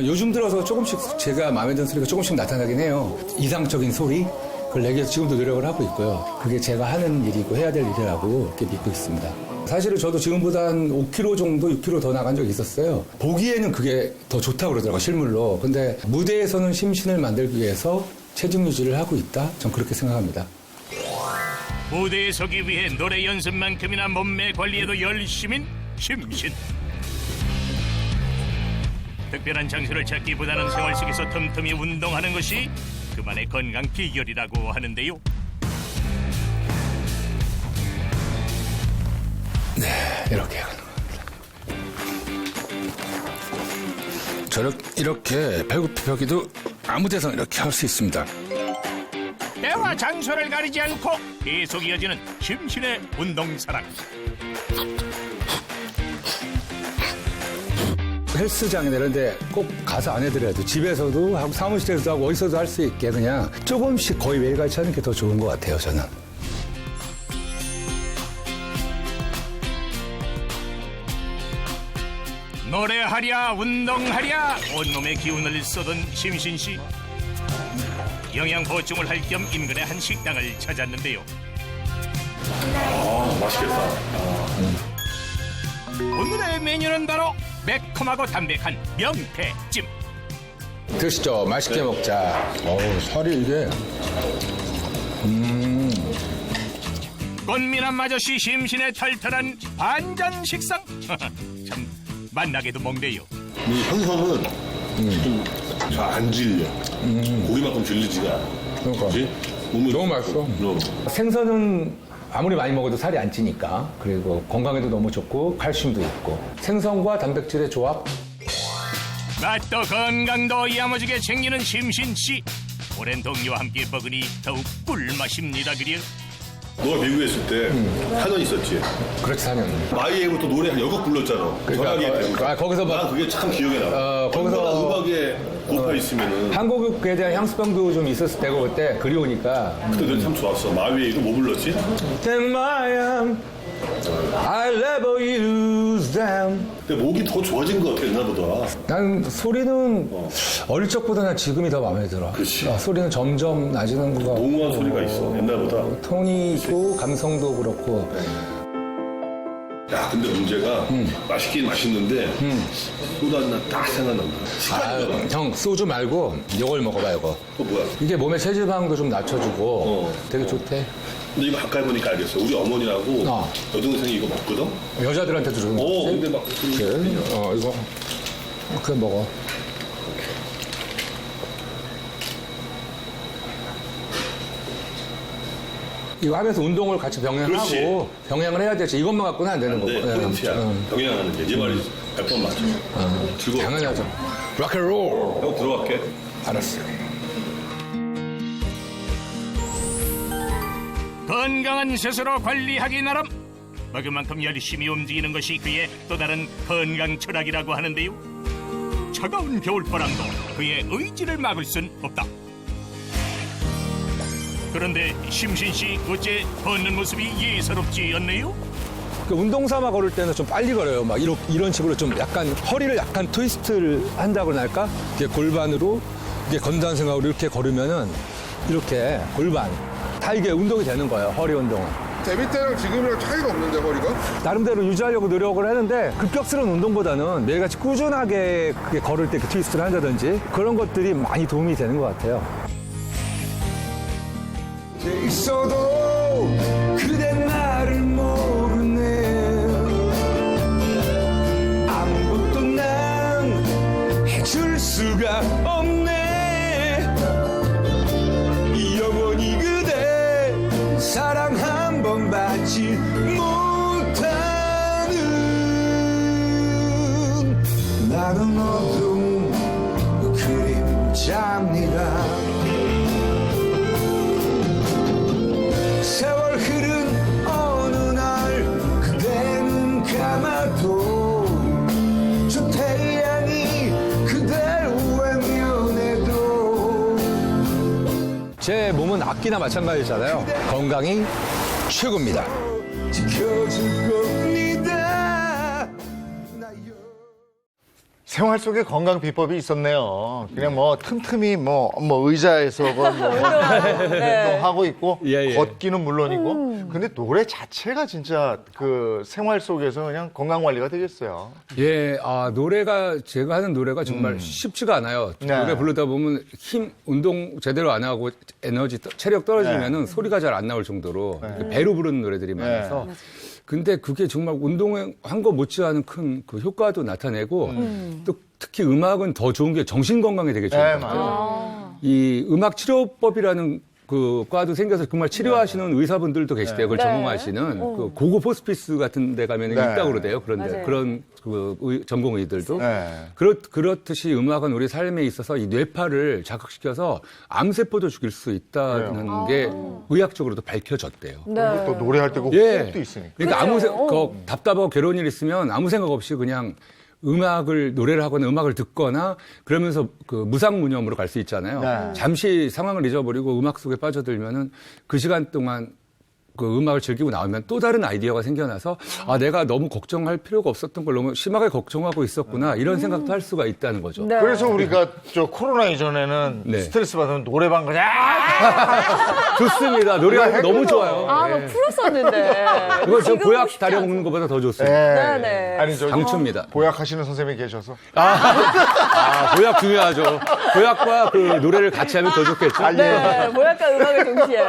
요즘 들어서 조금씩 제가 마음에 드는 소리가 조금씩 나타나긴 해요. 이상적인 소리? 그걸 내기 위해서 지금도 노력을 하고 있고요. 그게 제가 하는 일이고 해야 될 일이라고 이렇게 믿고 있습니다. 사실은 저도 지금보다 한 5kg 정도, 6kg 더 나간 적이 있었어요. 보기에는 그게 더 좋다고 그러더라고요, 실물로. 근데 무대에서는 심신을 만들기 위해서 체중 유지를 하고 있다? 전 그렇게 생각합니다. 무대에 서기 위해 노래 연습만큼이나 몸매 관리에도 열심인 심신. 특별한 장소를 찾기보다는 생활 속에서 틈틈이 운동하는 것이 그만의 건강 비결이라고 하는데요. 네, 이렇게 하는 겁니다. 이렇게 배구펴기도 아무 데서나 이렇게 할 수 있습니다. 때와 장소를 가리지 않고 계속 이어지는 심신의 운동사랑. 헬스장이나 이런 데 꼭 가서 안 해드려도 집에서도 하고 사무실에서도 하고 어디서도 할 수 있게 그냥 조금씩 거의 매일같이 하는 게 더 좋은 것 같아요, 저는. 노래하랴 운동하랴 온몸의 기운을 쏟은 심신씨. 영양 보충을 할 겸 인근의 한 식당을 찾았는데요. 맛있겠다. 오늘의 메뉴는 바로 매콤하고 담백한 명태찜. 드시죠. 맛있게 먹자. 살이 이게. 꽃미남 아저씨 심신의 털털한 반전 식상. 참 만나게도 먹네요. 이 생선은 좀 잘 안 질려. 고기만큼 질리지가 않아. 그러니까. 너무 맛있어. 생선은 아무리 많이 먹어도 살이 안 찌니까. 그리고 건강에도 너무 좋고 칼슘도 있고. 생선과 단백질의 조합. 맛도 건강도 야무지게 챙기는 심신씨. 오랜 동료와 함께 먹으니 더욱 꿀맛입니다. 그려. 너가 미국에 있을 때 4년 있었지? 그렇지, 4년. 마이애고 또 노래 한 여곡 불렀잖아. 전화기에 거기서 난 그게 참 기억에 남아. 거기서 음악에 고파 있으면은 한국에 대한 향수병도 좀 있었을 때고 그때 그리우니까. 그때 노래 참 좋았어. 마이애고 뭐 불렀지? Take my arm, I'll never use them. 근데 목이 더 좋아진 것 같아, 옛날보다. 난 소리는 어릴 적보다는 지금이 더 마음에 들어. 그렇지. 소리는 점점 낮아지는 것 같고. 농후한 소리가 있어, 옛날보다. 톤이 있고 감성도 그렇고. 야, 근데 문제가 맛있긴 맛있는데 소주 한 잔 딱 생각난다. 형 소주 말고 이걸 먹어봐 이거. 뭐야? 이게 몸의 체지방도 좀 낮춰주고 되게 좋대. 근데 이거 가까이 보니까 알겠어. 우리 어머니하고 여동생이 이거 먹거든? 여자들한테도 좋은 거지. 근데 막 이거 그냥 먹어. 이거 하면서 운동을 같이 병행하고 그렇지. 병행을 해야 되지. 이것만 갖고는 안 되는 거고. 포인트야. 병행하는 게. 네 말이 100번 맞죠. 즐거워. 당연하죠. 락앤롤. 형 들어갈게. 알았어. 건강한 스스로 관리하기 나름 먹은 만큼 열심히 움직이는 것이 그의 또 다른 건강 철학이라고 하는데요. 차가운 겨울바람도 그의 의지를 막을 순 없다. 그런데 심신씨 어째 걷는 모습이 예사롭지 않네요? 운동 삼아 걸을 때는 좀 빨리 걸어요. 막 이런 식으로 좀 약간 허리를 약간 트위스트를 한다고 할까? 이게 골반으로 이게 건다는 생각으로 이렇게 걸으면은 이렇게 골반 다 이게 운동이 되는 거예요. 허리 운동은. 데뷔 때랑 지금이랑 차이가 없는데 허리가? 나름대로 유지하려고 노력을 하는데 급격스러운 운동보다는 매일같이 꾸준하게 그게 걸을 때 트위스트를 한다든지 그런 것들이 많이 도움이 되는 것 같아요. 있어도 그대 나를 모르네. 아무것도 난 해줄 수가 없네. 영원히 그대 사랑 한 번 받지 못하는 나는 어두운 그림자입니다. 세월 흐른 어느 날 그대 눈 감아도 저 태양이 그댈 외면해도 제 몸은 악기나 마찬가지잖아요. 건강이 최고입니다. 지켜줄 겁니다. 생활 속에 건강 비법이 있었네요. 그냥 뭐 틈틈이 뭐 의자에서 운동하고 있고 걷기는 물론이고 근데 노래 자체가 진짜 그 생활 속에서 그냥 건강 관리가 되겠어요. 예, 노래가 제가 하는 노래가 정말 쉽지가 않아요. 노래 부르다 보면 운동 제대로 안 하고 에너지 체력 떨어지면은 소리가 잘 안 나올 정도로 배로 부르는 노래들이 많아서 근데 그게 정말 운동한 거 못지않은 큰 그 효과도 나타내고 또 특히 음악은 더 좋은 게 정신 건강에 되게 좋은 것 같아요. 이 음악 치료법이라는 그 과도 생겨서 정말 치료하시는 의사분들도 계시대요. 그걸 전공하시는 그 고급 호스피스 같은 데 가면 있다고 그러대요. 그런데 그런 그 전공 의들도 그렇듯이 음악은 우리 삶에 있어서 이 뇌파를 자극시켜서 암세포도 죽일 수 있다는 게 의학적으로도 밝혀졌대요. 또 노래할 때 그 호흡도 있으니까. 그러니까 답답하고 괴로운 일 있으면 아무 생각 없이 그냥 노래를 하거나 음악을 듣거나 그러면서 그 무상무념으로 갈 수 있잖아요. 잠시 상황을 잊어버리고 음악 속에 빠져들면은 그 시간 동안 그 음악을 즐기고 나오면 또 다른 아이디어가 생겨나서 내가 너무 걱정할 필요가 없었던 걸 너무 심하게 걱정하고 있었구나 이런 생각도 할 수가 있다는 거죠. 그래서 우리가 코로나 이전에는 스트레스 받으면 노래방 그냥 좋습니다. 노래가 너무 좋아요. 막 풀었었는데. 이거 저 보약 다려 먹는 것보다 더 좋습니다. 아니 강추입니다. 보약하시는 선생님이 계셔서. 보약 중요하죠. 보약과 그 노래를 같이 하면 더 좋겠죠. 보약과 음악을 동시에.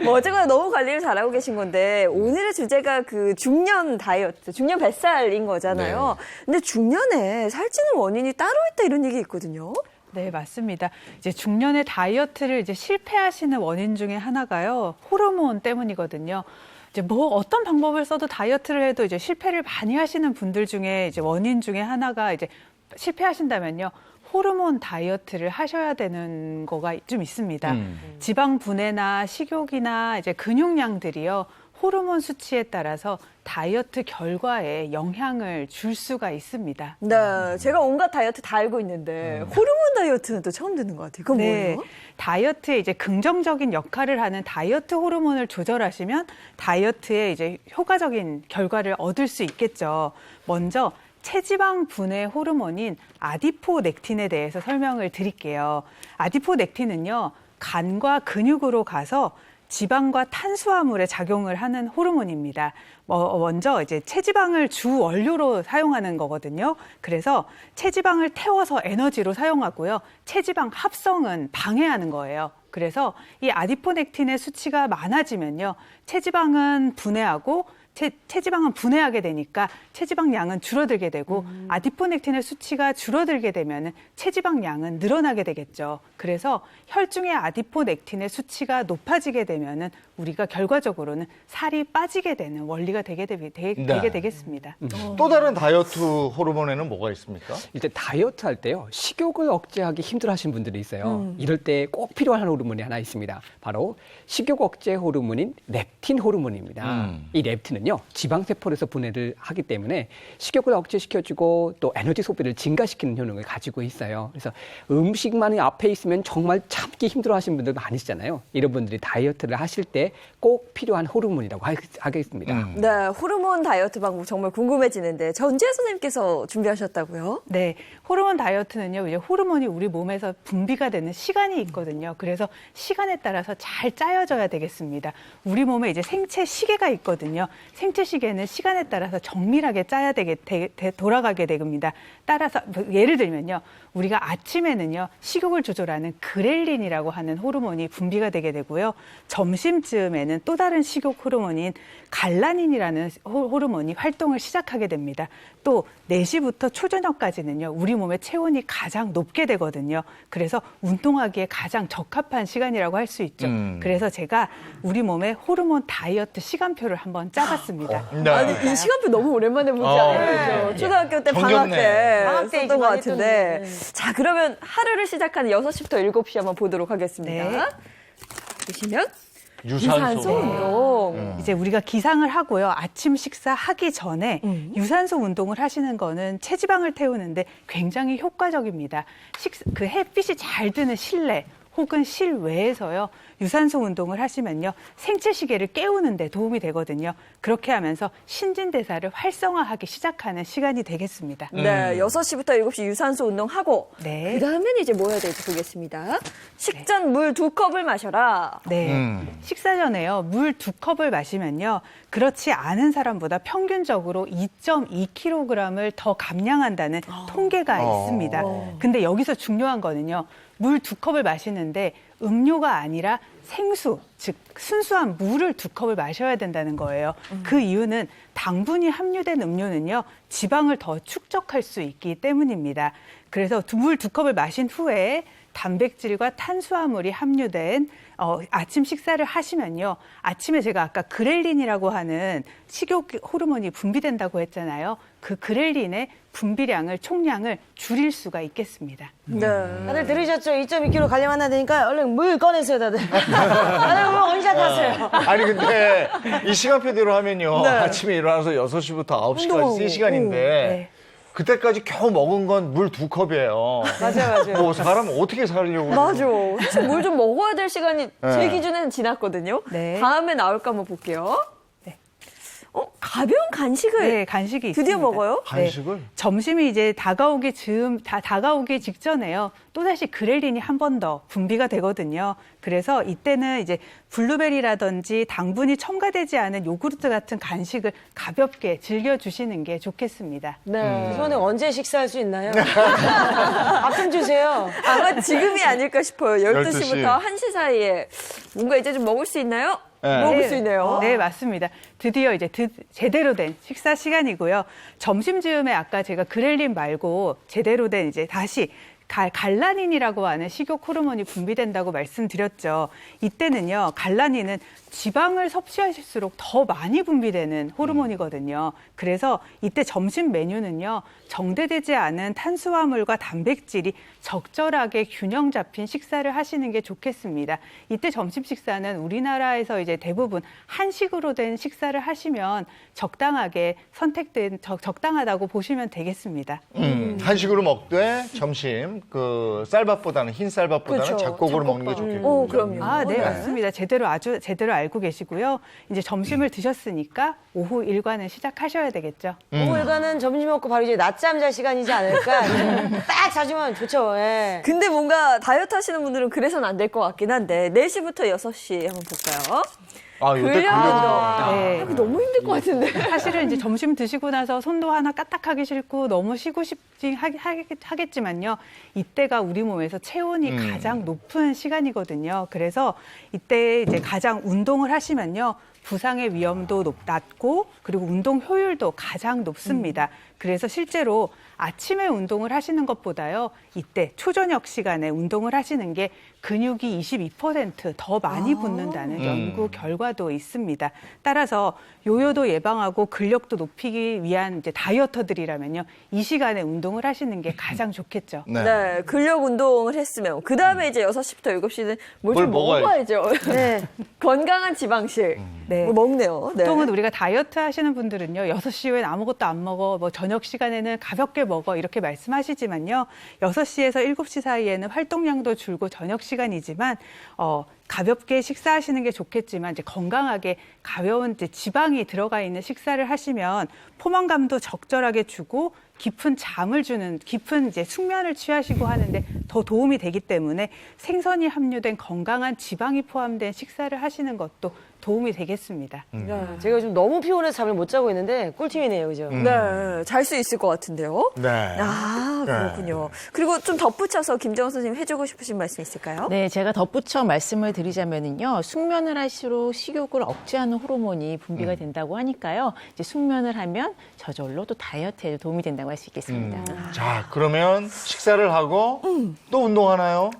어쨌거나 너무 관리를 잘하고 계신 건데 오늘의 주제가 그 중년 다이어트, 중년 뱃살인 거잖아요. 근데 중년에 살찌는 원인이 따로 있다 이런 얘기 있거든요. 네, 맞습니다. 이제 중년의 다이어트를 이제 실패하시는 원인 중에 하나가요. 호르몬 때문이거든요. 이제 어떤 방법을 써도 다이어트를 해도 이제 실패를 많이 하시는 분들 중에 이제 원인 중에 하나가 이제 실패하신다면요. 호르몬 다이어트를 하셔야 되는 거가 좀 있습니다. 지방 분해나 식욕이나 이제 근육량들이요. 호르몬 수치에 따라서 다이어트 결과에 영향을 줄 수가 있습니다. 네, 제가 온갖 다이어트 다 알고 있는데 호르몬 다이어트는 또 처음 듣는 것 같아요. 그건 뭐예요? 다이어트에 이제 긍정적인 역할을 하는 다이어트 호르몬을 조절하시면 다이어트에 이제 효과적인 결과를 얻을 수 있겠죠. 먼저 체지방 분해 호르몬인 아디포넥틴에 대해서 설명을 드릴게요. 아디포넥틴은요, 간과 근육으로 가서 지방과 탄수화물에 작용을 하는 호르몬입니다. 먼저 이제 체지방을 주 원료로 사용하는 거거든요. 그래서 체지방을 태워서 에너지로 사용하고요. 체지방 합성은 방해하는 거예요. 그래서 이 아디포넥틴의 수치가 많아지면요, 체지방은 분해하고 체지방은 분해하게 되니까 체지방 양은 줄어들게 되고 아디포넥틴의 수치가 줄어들게 되면 체지방 양은 늘어나게 되겠죠. 그래서 혈중의 아디포넥틴의 수치가 높아지게 되면 우리가 결과적으로는 살이 빠지게 되는 원리가 되게 되겠습니다. 또 다른 다이어트 호르몬에는 뭐가 있습니까? 일단 다이어트 할 때요, 식욕을 억제하기 힘들어 하시는 분들이 있어요. 이럴 때 꼭 필요한 호르몬이 하나 있습니다. 바로 식욕 억제 호르몬인 렙틴 호르몬입니다. 이 렙틴은요, 지방세포에서 분해를 하기 때문에 식욕을 억제시켜주고 또 에너지 소비를 증가시키는 효능을 가지고 있어요. 그래서 음식만이 앞에 있으면 정말 참기 힘들어 하시는 분들 많으시잖아요. 이런 분들이 다이어트를 하실 때 꼭 필요한 호르몬이라고 하겠습니다. 네, 호르몬 다이어트 방법 정말 궁금해지는데 전지혜 선생님께서 준비하셨다고요? 네, 호르몬 다이어트는요, 이제 호르몬이 우리 몸에서 분비가 되는 시간이 있거든요. 그래서 시간에 따라서 잘 짜여져야 되겠습니다. 우리 몸에 이제 생체 시계가 있거든요. 생체 시계는 시간에 따라서 정밀하게 짜야 돌아가게 됩니다. 따라서 예를 들면요, 우리가 아침에는요, 식욕을 조절하는 그렐린이라고 하는 호르몬이 분비가 되게 되고요. 점심쯤에는 또 다른 식욕 호르몬인 갈라닌이라는 호르몬이 활동을 시작하게 됩니다. 또 4시부터 초저녁까지는요, 우리 몸의 체온이 가장 높게 되거든요. 그래서 운동하기에 가장 적합한 시간이라고 할 수 있죠. 그래서 제가 우리 몸의 호르몬 다이어트 시간표를 한번 짜봤습니다. 네. 아니, 이 시간표 너무 오랜만에 보지 않아요? 네. 초등학교 때 방학 때 썼던 것 같은데. 자, 그러면 하루를 시작하는 6시부터 7시 한번 보도록 하겠습니다. 네. 보시면 유산소 운동. 이제 우리가 기상을 하고요. 아침 식사하기 전에 유산소 운동을 하시는 거는 체지방을 태우는데 굉장히 효과적입니다. 그 햇빛이 잘 드는 실내 혹은 실외에서요, 유산소 운동을 하시면요, 생체 시계를 깨우는 데 도움이 되거든요. 그렇게 하면서 신진대사를 활성화하기 시작하는 시간이 되겠습니다. 네, 6시부터 7시 유산소 운동하고, 네. 그 다음에는 이제 뭐 해야 될지 보겠습니다. 식전 물 2컵을 마셔라. 네. 식사 전에요, 물 2컵을 마시면요, 그렇지 않은 사람보다 평균적으로 2.2kg을 더 감량한다는 통계가 있습니다. 근데 여기서 중요한 거는요, 물 2컵을 마시는데 음료가 아니라 생수, 즉 순수한 물을 2컵을 마셔야 된다는 거예요. 그 이유는 당분이 함유된 음료는요, 지방을 더 축적할 수 있기 때문입니다. 그래서 물 2컵을 마신 후에 단백질과 탄수화물이 함유된 아침 식사를 하시면요, 아침에 제가 아까 그렐린이라고 하는 식욕 호르몬이 분비된다고 했잖아요. 그 그렐린의 분비량을 총량을 줄일 수가 있겠습니다. 네. 다들 들으셨죠? 2.2kg 관리만 되니까 얼른 물 꺼내세요, 다들. 다들 물 원샷 하세요. 아니 근데 이 시간표대로 하면요, 네. 아침에 일어나서 6시부터 9시까지 3시간인데 네. 그때까지 겨우 먹은 건 물 2컵이에요. 맞아요. 뭐 사람은 어떻게 살려고. 맞아. 사실 물 좀 먹어야 될 시간이 네. 제 기준에는 지났거든요. 네. 다음에 나올까 한번 볼게요. 네. 가벼운 간식을 네, 간식이 드디어 있습니다. 먹어요? 간식을? 네. 점심이 이제 다가오기 직전에요. 또다시 그렐린이 한 번 더 분비가 되거든요. 그래서 이때는 이제 블루베리라든지 당분이 첨가되지 않은 요구르트 같은 간식을 가볍게 즐겨주시는 게 좋겠습니다. 네. 저는 언제 식사할 수 있나요? 밥 좀 주세요. 아마 지금이 아닐까 싶어요. 12시. 12시부터 1시 사이에 뭔가 이제 좀 먹을 수 있나요? 네. 먹을 수 있네요. 네, 맞습니다. 드디어 이제 제대로 된 식사 시간이고요. 점심쯤에 아까 제가 그렐린 말고 제대로 된 이제 다시 갈라닌이라고 하는 식욕 호르몬이 분비된다고 말씀드렸죠. 이때는요, 갈라닌은 지방을 섭취하실수록 더 많이 분비되는 호르몬이거든요. 그래서 이때 점심 메뉴는요, 정제되지 않은 탄수화물과 단백질이 적절하게 균형 잡힌 식사를 하시는 게 좋겠습니다. 이때 점심 식사는 우리나라에서 이제 대부분 한식으로 된 식사를 하시면 적당하게 선택된 적당하다고 보시면 되겠습니다. 한식으로 먹되 점심 좀 그 쌀밥보다는 흰 쌀밥보다는 그렇죠. 잡곡으로 먹는 게 좋겠고. 그럼요. 아, 네, 네. 맞습니다. 아주 제대로 알고 계시고요. 이제 점심을 드셨으니까 오후 일과는 시작하셔야 되겠죠. 오후 일과는 점심 먹고 바로 이제 낮잠 잘 시간이지 않을까. 딱 자주면 좋죠. 예. 근데 뭔가 다이어트 하시는 분들은 그래서는 안 될 것 같긴 한데 4시부터 6시 한번 볼까요? 요때 근력 운동. 네. 너무 힘들 것 같은데. 사실은 이제 점심 드시고 나서 손도 하나 까딱하기 싫고 너무 쉬고 싶지 하겠지만요. 이때가 우리 몸에서 체온이 가장 높은 시간이거든요. 그래서 이때 이제 가장 운동을 하시면요. 부상의 위험도 낮고 그리고 운동 효율도 가장 높습니다. 그래서 실제로 아침에 운동을 하시는 것보다요. 이때 초저녁 시간에 운동을 하시는 게 근육이 22% 더 많이 붙는다는 연구 결과도 있습니다. 따라서 요요도 예방하고 근력도 높이기 위한 이제 다이어터들이라면요. 이 시간에 운동을 하시는 게 가장 좋겠죠. 네, 근력 운동을 했으면 그 다음에 이제 6시부터 7시는 뭘 좀 먹어야죠. 네. 건강한 지방실. 네. 뭐 먹네요. 네. 보통은 우리가 다이어트 하시는 분들은요, 6시 후엔 아무것도 안 먹어, 뭐 저녁 시간에는 가볍게 먹어, 이렇게 말씀하시지만요, 6시에서 7시 사이에는 활동량도 줄고 저녁 시간이지만, 가볍게 식사하시는 게 좋겠지만, 이제 건강하게 가벼운 이제 지방이 들어가 있는 식사를 하시면 포만감도 적절하게 주고, 깊은 잠을 주는, 깊은 이제 숙면을 취하시고 하는데 더 도움이 되기 때문에 생선이 함유된 건강한 지방이 포함된 식사를 하시는 것도 도움이 되겠습니다. 제가 좀 너무 피곤해서 잠을 못 자고 있는데 꿀팁이네요, 그죠? 네, 잘 수 있을 것 같은데요. 네. 아, 그렇군요. 그리고 좀 덧붙여서 김정은 선생님 해주고 싶으신 말씀 있을까요? 네, 제가 덧붙여 말씀을 드리자면은요, 숙면을 할수록 식욕을 억제하는 호르몬이 분비가 된다고 하니까요, 이제 숙면을 하면 저절로 또 다이어트에 도움이 된다고 할 수 있겠습니다. 자, 그러면 식사를 하고 또 운동하나요?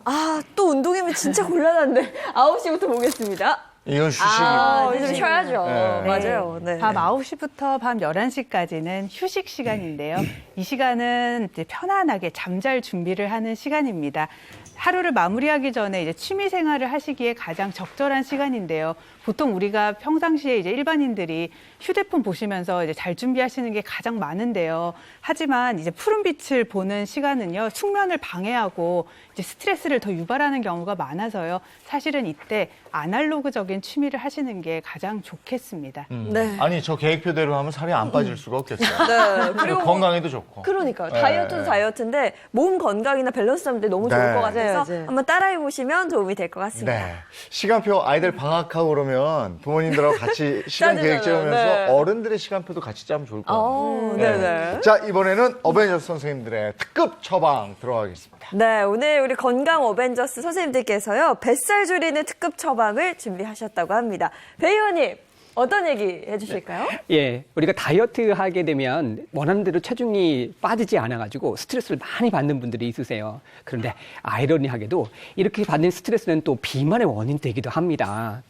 또 운동이면 진짜 곤란한데 9시부터 보겠습니다. 이건 휴식이고. 좀 쉬어야죠. 네. 맞아요. 네. 밤 9시부터 밤 11시까지는 휴식 시간인데요. 이 시간은 이제 편안하게 잠잘 준비를 하는 시간입니다. 하루를 마무리하기 전에 이제 취미 생활을 하시기에 가장 적절한 시간인데요. 보통 우리가 평상시에 이제 일반인들이 휴대폰 보시면서 이제 잘 준비하시는 게 가장 많은데요. 하지만 이제 푸른 빛을 보는 시간은요, 숙면을 방해하고 이제 스트레스를 더 유발하는 경우가 많아서요. 사실은 이때 아날로그적인 취미를 하시는 게 가장 좋겠습니다. 네. 아니, 저 계획표대로 하면 살이 안 빠질 수가 없겠어요. 네. 그리고 건강에도 좋고. 그러니까요. 네. 다이어트도 다이어트인데 몸 건강이나 밸런스 잡는데 너무 좋을 네. 것 같아서 맞아요. 한번 따라해 보시면 도움이 될 것 같습니다. 네. 시간표 아이들 방학하고 그러면 부모님들하고 같이 시간 계획 짜주잖아요. 짜면서 네. 어른들의 시간표도 같이 짜면 좋을 것 같아요. 네네. 자, 이번에는 어벤져스 선생님들의 특급 처방 들어가겠습니다. 네, 오늘 우리 건강 어벤져스 선생님들께서요, 뱃살 줄이는 특급 처방을 준비하셨다고 합니다. 배 의원님, 어떤 얘기 해주실까요? 예, 우리가 다이어트 하게 되면 원하는 대로 체중이 빠지지 않아가지고 스트레스를 많이 받는 분들이 있으세요. 그런데 아이러니하게도 이렇게 받는 스트레스는 또 비만의 원인이 되기도 합니다.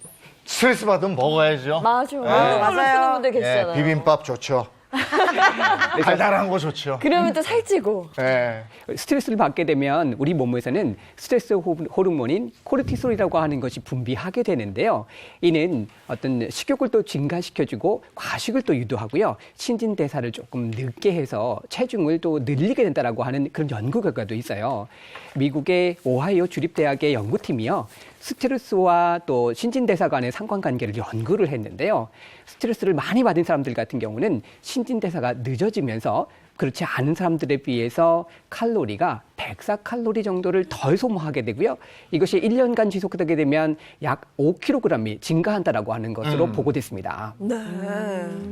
스트레스 받으면 먹어야죠. 맞아요. 네. 걸로 쓰는 분들 네, 계시잖아요. 비빔밥 좋죠. 달달한 거 좋죠. 그러면 또 살찌고. 네. 스트레스를 받게 되면 우리 몸에서는 스트레스 호르몬인 코르티솔이라고 하는 것이 분비하게 되는데요. 이는 어떤 식욕을 또 증가시켜주고 과식을 또 유도하고요. 신진대사를 조금 늦게 해서 체중을 또 늘리게 된다라고 하는 그런 연구 결과도 있어요. 미국의 오하이오 주립대학의 연구팀이요. 스트레스와 또 신진대사 간의 상관관계를 연구를 했는데요. 스트레스를 많이 받은 사람들 같은 경우는 신진대사가 늦어지면서 그렇지 않은 사람들에 비해서 칼로리가 104칼로리 정도를 덜 소모하게 되고요. 이것이 1년간 지속되게 되면 약 5kg이 증가한다라고 하는 것으로 보고됐습니다.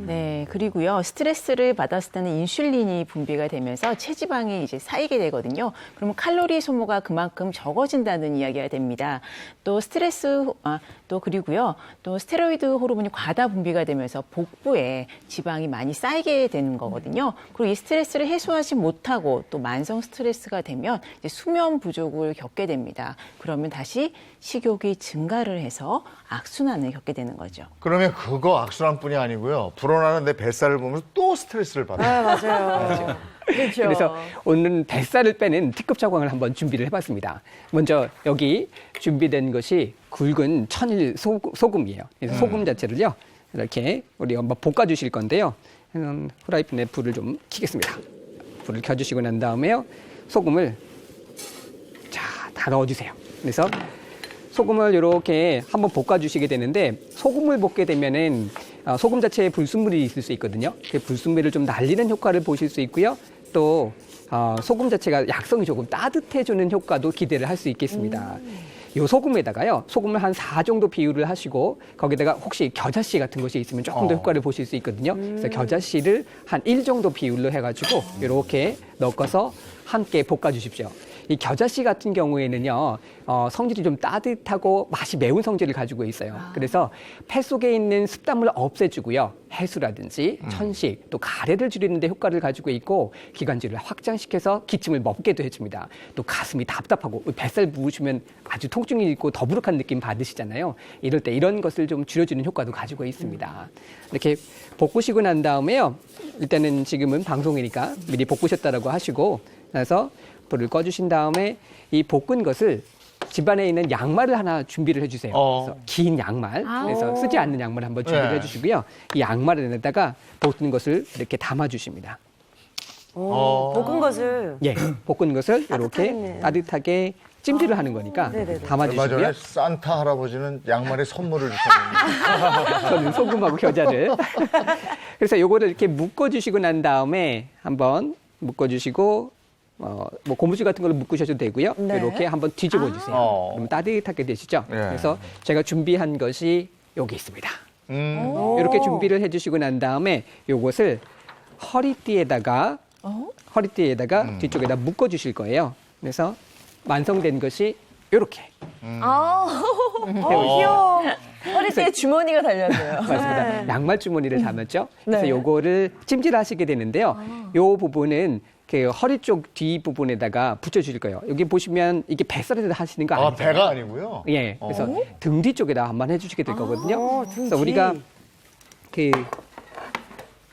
네, 그리고요, 스트레스를 받았을 때는 인슐린이 분비가 되면서 체지방이 이제 쌓이게 되거든요. 그러면 칼로리 소모가 그만큼 적어진다는 이야기가 됩니다. 또 또 그리고요, 또 스테로이드 호르몬이 과다 분비가 되면서 복부에 지방이 많이 쌓이게 되는 거거든요. 그리고 이 스트레스를 해소하지 못하고 또 만성 스트레스가 되면 이제 수면 부족을 겪게 됩니다. 그러면 다시 식욕이 증가를 해서 악순환을 겪게 되는 거죠. 그러면 그거 악순환뿐이 아니고요. 불어나는 내 뱃살을 보면서 또 스트레스를 받아요. 맞아요. 그렇죠. 그래서 오늘은 뱃살을 빼는 특급 처방을 한번 준비를 해봤습니다. 먼저 여기 준비된 것이 굵은 천일 소금이에요. 그래서 소금 자체를요, 이렇게 우리 한번 볶아주실 건데요. 후라이팬에 불을 좀 켜겠습니다. 불을 켜주시고 난 다음에요, 소금을 다 넣어주세요. 그래서 소금을 이렇게 한번 볶아주시게 되는데 소금을 볶게 되면은 소금 자체에 불순물이 있을 수 있거든요. 그 불순물을 좀 날리는 효과를 보실 수 있고요. 또 소금 자체가 약성이 조금 따뜻해주는 효과도 기대를 할 수 있겠습니다. 이 소금에다가요, 소금을 한 4 정도 비율을 하시고 거기다가 혹시 겨자씨 같은 것이 있으면 조금 더 효과를 보실 수 있거든요. 그래서 겨자씨를 한 1 정도 비율로 해가지고 이렇게 넣어서 함께 볶아주십시오. 이 겨자씨 같은 경우에는요, 성질이 좀 따뜻하고 맛이 매운 성질을 가지고 있어요. 그래서 폐 속에 있는 습담을 없애주고요. 해수라든지 천식, 또 가래를 줄이는 데 효과를 가지고 있고 기관지를 확장시켜서 기침을 멈게도 해줍니다. 또 가슴이 답답하고 뱃살 부으시면 아주 통증이 있고 더부룩한 느낌 받으시잖아요. 이럴 때 이런 것을 좀 줄여주는 효과도 가지고 있습니다. 이렇게 볶으시고 난 다음에요. 일단은 지금은 방송이니까 미리 볶으셨다라고 하시고 나서 불을 꺼주신 다음에 이 볶은 것을 집안에 있는 양말을 하나 준비를 해주세요. 그래서 긴 양말, 그래서 쓰지 않는 양말 한번 준비를 해주시고요. 이 양말에다가 볶은 것을 이렇게 담아주십니다. 볶은 것을. 예, 볶은 것을 이렇게 따뜻하게 찜질을 하는 거니까 담아주시고요. 얼마 전에 산타 할아버지는 양말에 선물을 주셨는데 저는 소금하고 겨자를. 그래서 요거를 이렇게 묶어주시고 난 다음에 한번 묶어주시고 뭐 고무줄 같은 걸로 묶으셔도 되고요. 네. 이렇게 한번 뒤집어 주세요. 그러면 따뜻하게 되시죠. 그래서 제가 준비한 것이 여기 있습니다. 이렇게 준비를 해주시고 난 다음에 요것을 허리띠에다가 뒤쪽에다 묶어 주실 거예요. 그래서 완성된 것이 이렇게. 귀여워. 허리띠에 주머니가 달렸네요. 맞습니다. 양말 주머니를 담았죠. 그래서 요거를 찜질하시게 되는데요. 요 부분은 그 허리 쪽 뒤 부분에다가 붙여주실 거예요. 여기 보시면 이게 뱃살에다 하시는 거 아니죠? 배가 아니고요? 예. 그래서 등 뒤쪽에다 한번 해주시게 될 거거든요. 그래서 우리가 그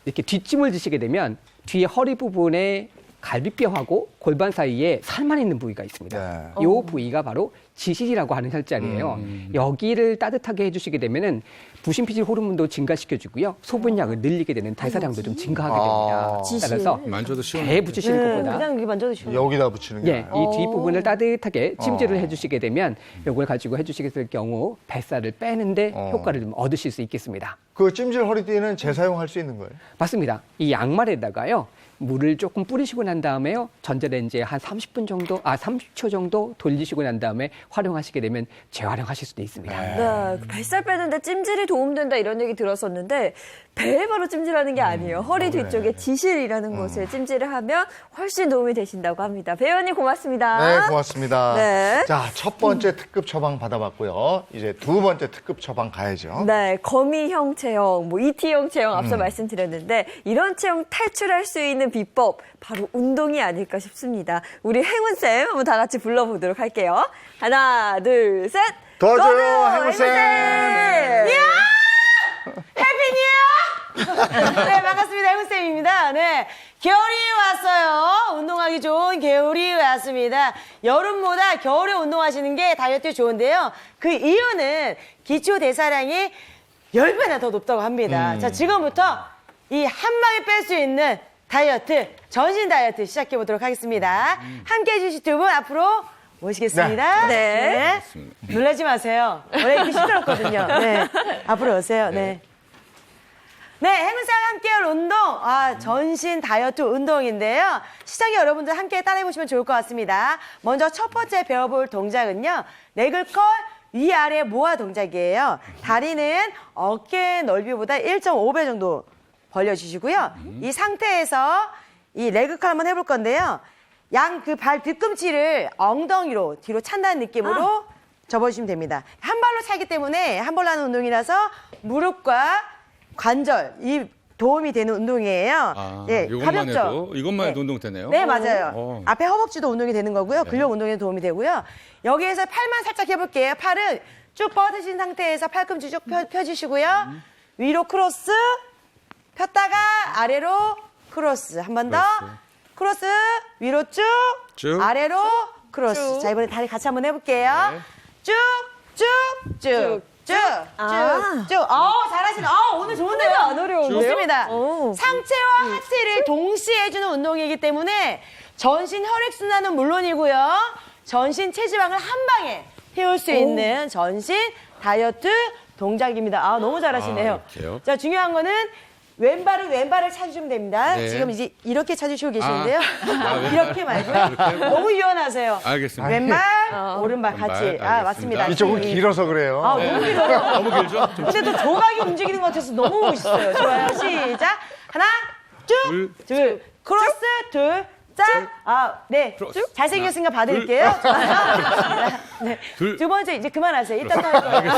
이렇게 뒷짐을 지시게 되면 뒤에 허리 부분에 갈비뼈하고 골반 사이에 살만 있는 부위가 있습니다. 이 부위가 바로 지실이라고 하는 혈자리예요. 여기를 따뜻하게 해주시게 되면은 부신피질 호르몬도 증가시켜주고요. 소변량을 늘리게 되는 대사량도 좀 증가하게 됩니다. 따라서 만져도 배에 붙이시는 것보다 그냥 여기 만져도 시원해. 여기다 붙이는 게 예, 이 뒷부분을 따뜻하게 찜질을 해주시게 되면 이걸 가지고 해주시게 될 경우 뱃살을 빼는데 효과를 좀 얻으실 수 있겠습니다. 그 찜질 허리띠는 재사용할 수 있는 거예요? 맞습니다. 이 양말에다가요. 물을 조금 뿌리시고 난 다음에요. 전자레인지에 한 30초 정도 돌리시고 난 다음에 활용하시게 되면 재활용하실 수도 있습니다. 네, 그 뱃살 빼는데 찜질이 도움된다 이런 얘기 들었었는데 배에 바로 찜질하는 게 아니에요. 허리 뒤쪽에 지실이라는 곳에 찜질을 하면 훨씬 도움이 되신다고 합니다. 배우님 고맙습니다. 네, 고맙습니다. 네. 자, 첫 번째 특급 처방 받아봤고요. 이제 두 번째 특급 처방 가야죠. 네, 거미형 체형, ET형 체형 앞서 말씀드렸는데 이런 체형 탈출할 수 있는 비법 바로 운동이 아닐까 싶습니다. 우리 행운쌤 한번 다 같이 불러보도록 할게요. 하나, 둘, 셋. 도와줘요, 행운쌤. 해피 뉴 이어! 네, 반갑습니다. 행운쌤입니다. 네. 겨울이 왔어요. 운동하기 좋은 겨울이 왔습니다. 여름보다 겨울에 운동하시는 게 다이어트에 좋은데요. 그 이유는 기초 대사량이 10배나 더 높다고 합니다. 자, 지금부터 이 한 방에 뺄 수 있는 다이어트, 전신 다이어트 시작해 보도록 하겠습니다. 함께 해주실 두 분 앞으로 모시겠습니다. 네. 놀라지 마세요. 원래 이렇게 시끄럽거든요. 네. 앞으로 오세요. 네. 네, 행운쌤과 함께할 운동, 전신 다이어트 운동인데요. 시청자 여러분들 함께 따라해보시면 좋을 것 같습니다. 먼저 첫 번째 배워볼 동작은요. 레그 컬 위아래 모아 동작이에요. 다리는 어깨 넓이보다 1.5배 정도 벌려주시고요. 이 상태에서 이 레그 컬 한번 해볼 건데요. 양 그 발 뒤꿈치를 엉덩이로 뒤로 찬다는 느낌으로 접어주시면 됩니다. 한 발로 차기 때문에 한 발로 하는 운동이라서 무릎과 관절, 이 도움이 되는 운동이에요. 네, 이것만 가볍죠? 해도 이것만 해도 운동 되네요. 네, 맞아요. 앞에 허벅지도 운동이 되는 거고요. 근력 운동에 도움이 되고요. 여기에서 팔만 살짝 해볼게요. 팔은 쭉 뻗으신 상태에서 팔꿈치 쭉 펴주시고요. 위로 크로스, 폈다가 아래로 크로스. 한 번 더. 크로스, 위로 쭉, 아래로 크로스. 자, 이번에 다리 같이 한번 해볼게요. 쭉, 쭉, 쭉. 쭉, 쭉, 쭉. 잘하시네. 오늘 좋은데요? 안 어려운데요? 좋습니다. 상체와 하체를 동시에 해주는 운동이기 때문에 전신 혈액순환은 물론이고요. 전신 체지방을 한 방에 태울 수 있는 전신 다이어트 동작입니다. 아, 너무 잘하시네요. 이렇게요? 자, 중요한 거는 왼발은 왼발을 찾으시면 됩니다. 네. 지금 이제 이렇게 찾으시고 계시는데요. 왼발. 이렇게 말고요. 이렇게요? 너무 유연하세요. 알겠습니다. 왼발, 오른발 왼발, 같이. 알겠습니다. 아, 맞습니다. 이쪽은 길어서 그래요. 아, 너무 길어요. 너무 길죠? 근데 또 조각이 움직이는 것 같아서 너무 멋있어요. 좋아요. 시작. 하나, 쭉, 둘, 크로스, 둘, 짝. 아, 네. 쭉. 잘생겼으니까 봐드릴게요. 네. 두 번째, 이제 그만하세요. 이따 또 할 거예요.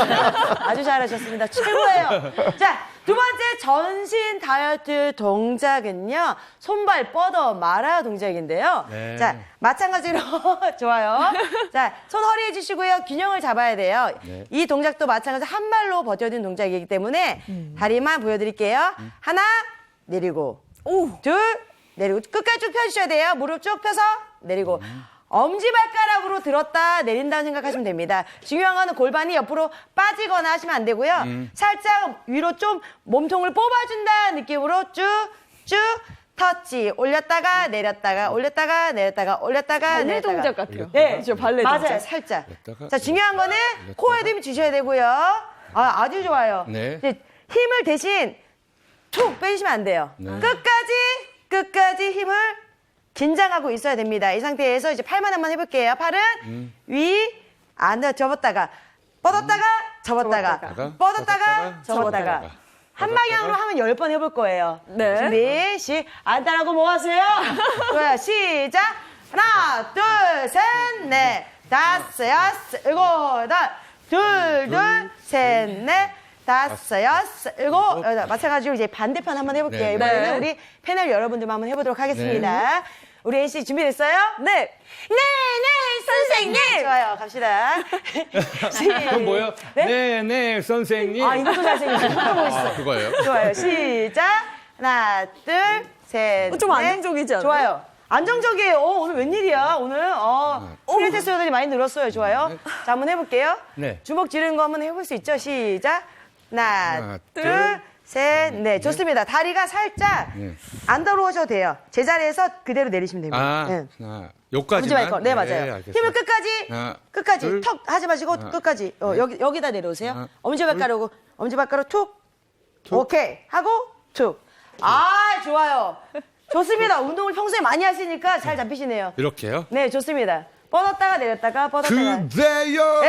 아주 잘하셨습니다. 최고예요. 자, 두 번째 전신 다이어트 동작은요. 손발 뻗어 말아 동작인데요. 네. 자, 마찬가지로 좋아요. 자, 손 허리 해주시고요. 균형을 잡아야 돼요. 네. 이 동작도 마찬가지로 한 발로 버텨주는 동작이기 때문에 다리만 보여드릴게요. 하나, 내리고. 둘, 내리고. 끝까지 쭉 펴주셔야 돼요. 무릎 쭉 펴서 내리고. 엄지발가락으로 들었다 내린다고 생각하시면 됩니다. 중요한 거는 골반이 옆으로 빠지거나 하시면 안 되고요. 살짝 위로 좀 몸통을 뽑아준다는 느낌으로 쭉쭉 터치. 올렸다가 내렸다가 올렸다가 내렸다가 올렸다가 발레 내렸다가. 동작 같아요. 네, 그렇죠, 발레 맞아요. 동작. 살짝. 올렸다가, 자, 중요한 거는 코에도 힘 주셔야 되고요. 아, 아주 좋아요. 네. 이제 힘을 대신 툭 빼시면 안 돼요. 네. 끝까지 힘을 긴장하고 있어야 됩니다. 이 상태에서 이제 팔만 한번 해볼게요. 팔은 위, 안으로 접었다가, 뻗었다가, 접었다가, 뻗었다가, 접었다가. 한 방향으로 하면 10번 해볼 거예요. 네. 준비, 안 따라하고 뭐 하세요? 좋아요. 시작. 하나, 둘, 셋, 넷, 다섯, 여섯, 일곱, 여덟, 둘, 셋, 넷, 다섯, 여섯, 일곱, 여덟. 마찬가지로 이제 반대편 한번 해볼게요. 네. 이번에는 네. 우리 패널 여러분들만 한번 해보도록 하겠습니다. 우리 NC 준비됐어요? 네. 선생님! 좋아요, 갑시다. 그건 뭐예요? 네, 선생님. 아, 이것도 잘생겼어요. 이것도 멋있어요. 그거예요? 좋아요. 시작. 하나, 둘, 셋. 좀 넷. 안정적이지 않아요? 좋아요. 안정적이에요. 오늘 웬일이야? 오늘, 필라테스 여들이 많이 늘었어요. 좋아요. 자, 한번 해볼게요. 네. 주먹 지르는 거 한번 해볼 수 있죠? 시작. 하나, 하나, 둘, 셋, 넷. 좋습니다. 다리가 살짝 안 들어오셔도 돼요. 제자리에서 그대로 내리시면 됩니다. 아, 네. 하나, 요까지만. 네, 맞아요. 알겠습니다. 힘을 끝까지, 하나, 끝까지 둘, 턱 하지 마시고 하나, 끝까지. 여기다 내려오세요. 하나, 엄지발가락 툭. 오케이. 하고 툭. 아, 좋아요. 좋습니다. 운동을 평소에 많이 하시니까 잘 잡히시네요. 이렇게요? 네, 좋습니다. 뻗었다가 내렸다가 뻗었다가. 그대여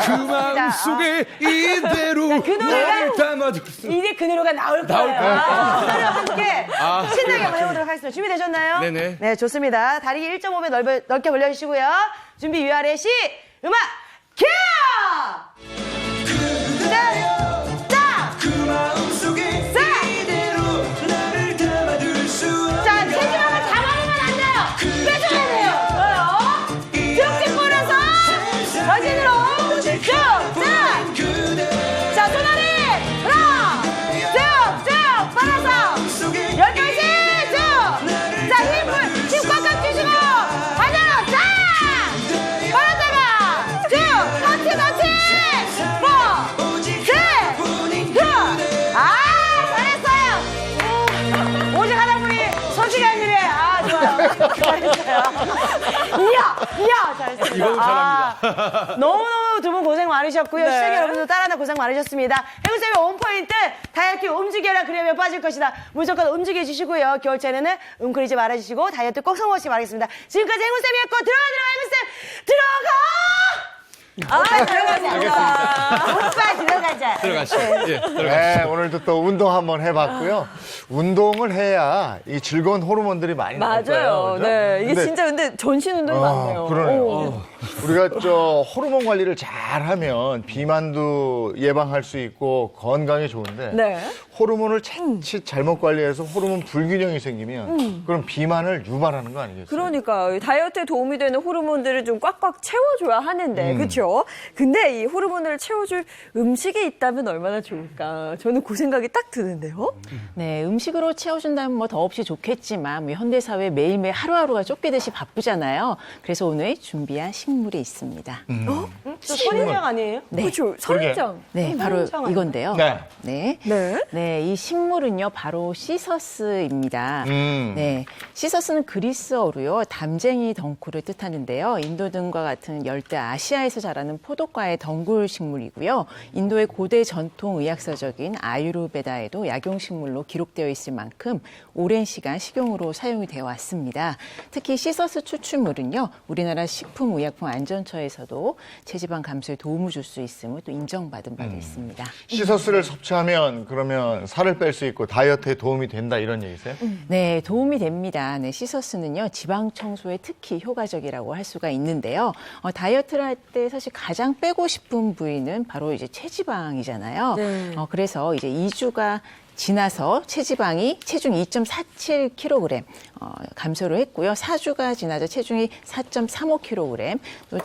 그 마음속에 이대로 자, 그 노래가 나를 담아줄 수. 이제 그 노래가 나올 거예요. 나올 거예요? 그 노래와 함께 아, 신나게 한번 그래요? 해보도록 하겠습니다. 준비되셨나요? 네네. 네, 좋습니다. 다리 1.5배 넓게 벌려주시고요. 준비 위아래 시, 음악, 큐! 그 마음속에 이대로 나를 담아둘 수 없는 자, 체중함을 잡아내면 안 돼요. 빼줘야 돼요. 쭉쭉 벌어서 전신으로 쭉쭉. 자, 손아래 하나, 쭉쭉 빨아서 10개씩 쭉. 자, 힘 꽉꽉 주시고 반대로 쫙. 빨았다가 쭉. 터치. 4, 3, 2. 아, 잘했어요. 오직 하나뿐이 솔직한일에 아, 좋아요. 잘했어요. 이야, 잘했습니다. 이거는 잘합니다. 너무너무 두 분 고생 많으셨고요. 네. 시청자 여러분들 따라하다 고생 많으셨습니다. 해군쌤의 원포인트 다이어트 움직여라 그러면 빠질 것이다. 무조건 움직여 주시고요. 겨울철에는 웅크리지 말아주시고 다이어트 꼭 성공하시기 바라겠습니다. 지금까지 해군쌤이었고 들어가자. 들어가시죠. 예, 들어가시죠. 네, 오늘도 또 운동 한번 해봤고요. 운동을 해야 이 즐거운 호르몬들이 많이 나올 거예요. 맞아요. 그죠? 네. 이게 근데 진짜 근데 전신 운동이 많네요. 그러네요. 오. 우리가 호르몬 관리를 잘하면 비만도 예방할 수 있고 건강에 좋은데 네. 호르몬을 자칫 잘못 관리해서 호르몬 불균형이 생기면 그럼 비만을 유발하는 거 아니겠어요? 그러니까 다이어트에 도움이 되는 호르몬들을 좀 꽉꽉 채워줘야 하는데 그렇죠? 그렇죠. 근데 이 호르몬을 채워줄 음식이 있다면 얼마나 좋을까. 저는 그 생각이 딱 드는데요. 네, 음식으로 채워준다면 뭐 더없이 좋겠지만 현대사회 매일매일 하루하루가 쫓기듯이 바쁘잖아요. 그래서 오늘 준비한 식물이 있습니다. 저 선인장 아니에요? 네. 그렇죠. 선인장. 네, 바로 선인장 이건데요. 네. 네, 이 식물은요, 바로 시서스입니다. 네, 시서스는 그리스어로요, 담쟁이 덩굴을 뜻하는데요. 인도 등과 같은 열대 아시아에서 자라는 포도과의 덩굴 식물이고요. 인도의 고대 전통 의학서적인 아유르베다에도 약용식물로 기록되어 있을 만큼 오랜 시간 식용으로 사용이 되어 왔습니다. 특히 시서스 추출물은요, 우리나라 식품의약품안전처에서도 체지방 감소에 도움을 줄 수 있음을 또 인정받은 바도 있습니다. 시서스를 섭취하면 그러면 살을 뺄 수 있고 다이어트에 도움이 된다 이런 얘기세요? 네, 도움이 됩니다. 네, 시서스는요, 지방 청소에 특히 효과적이라고 할 수가 있는데요. 다이어트를 할 때 사실 가장 빼고 싶은 부위는 바로 이제 체지방이잖아요. 네. 그래서 이제 2주가 지나서 체지방이 체중 2.47kg 감소를 했고요. 4주가 지나서 체중이 4.35kg, 또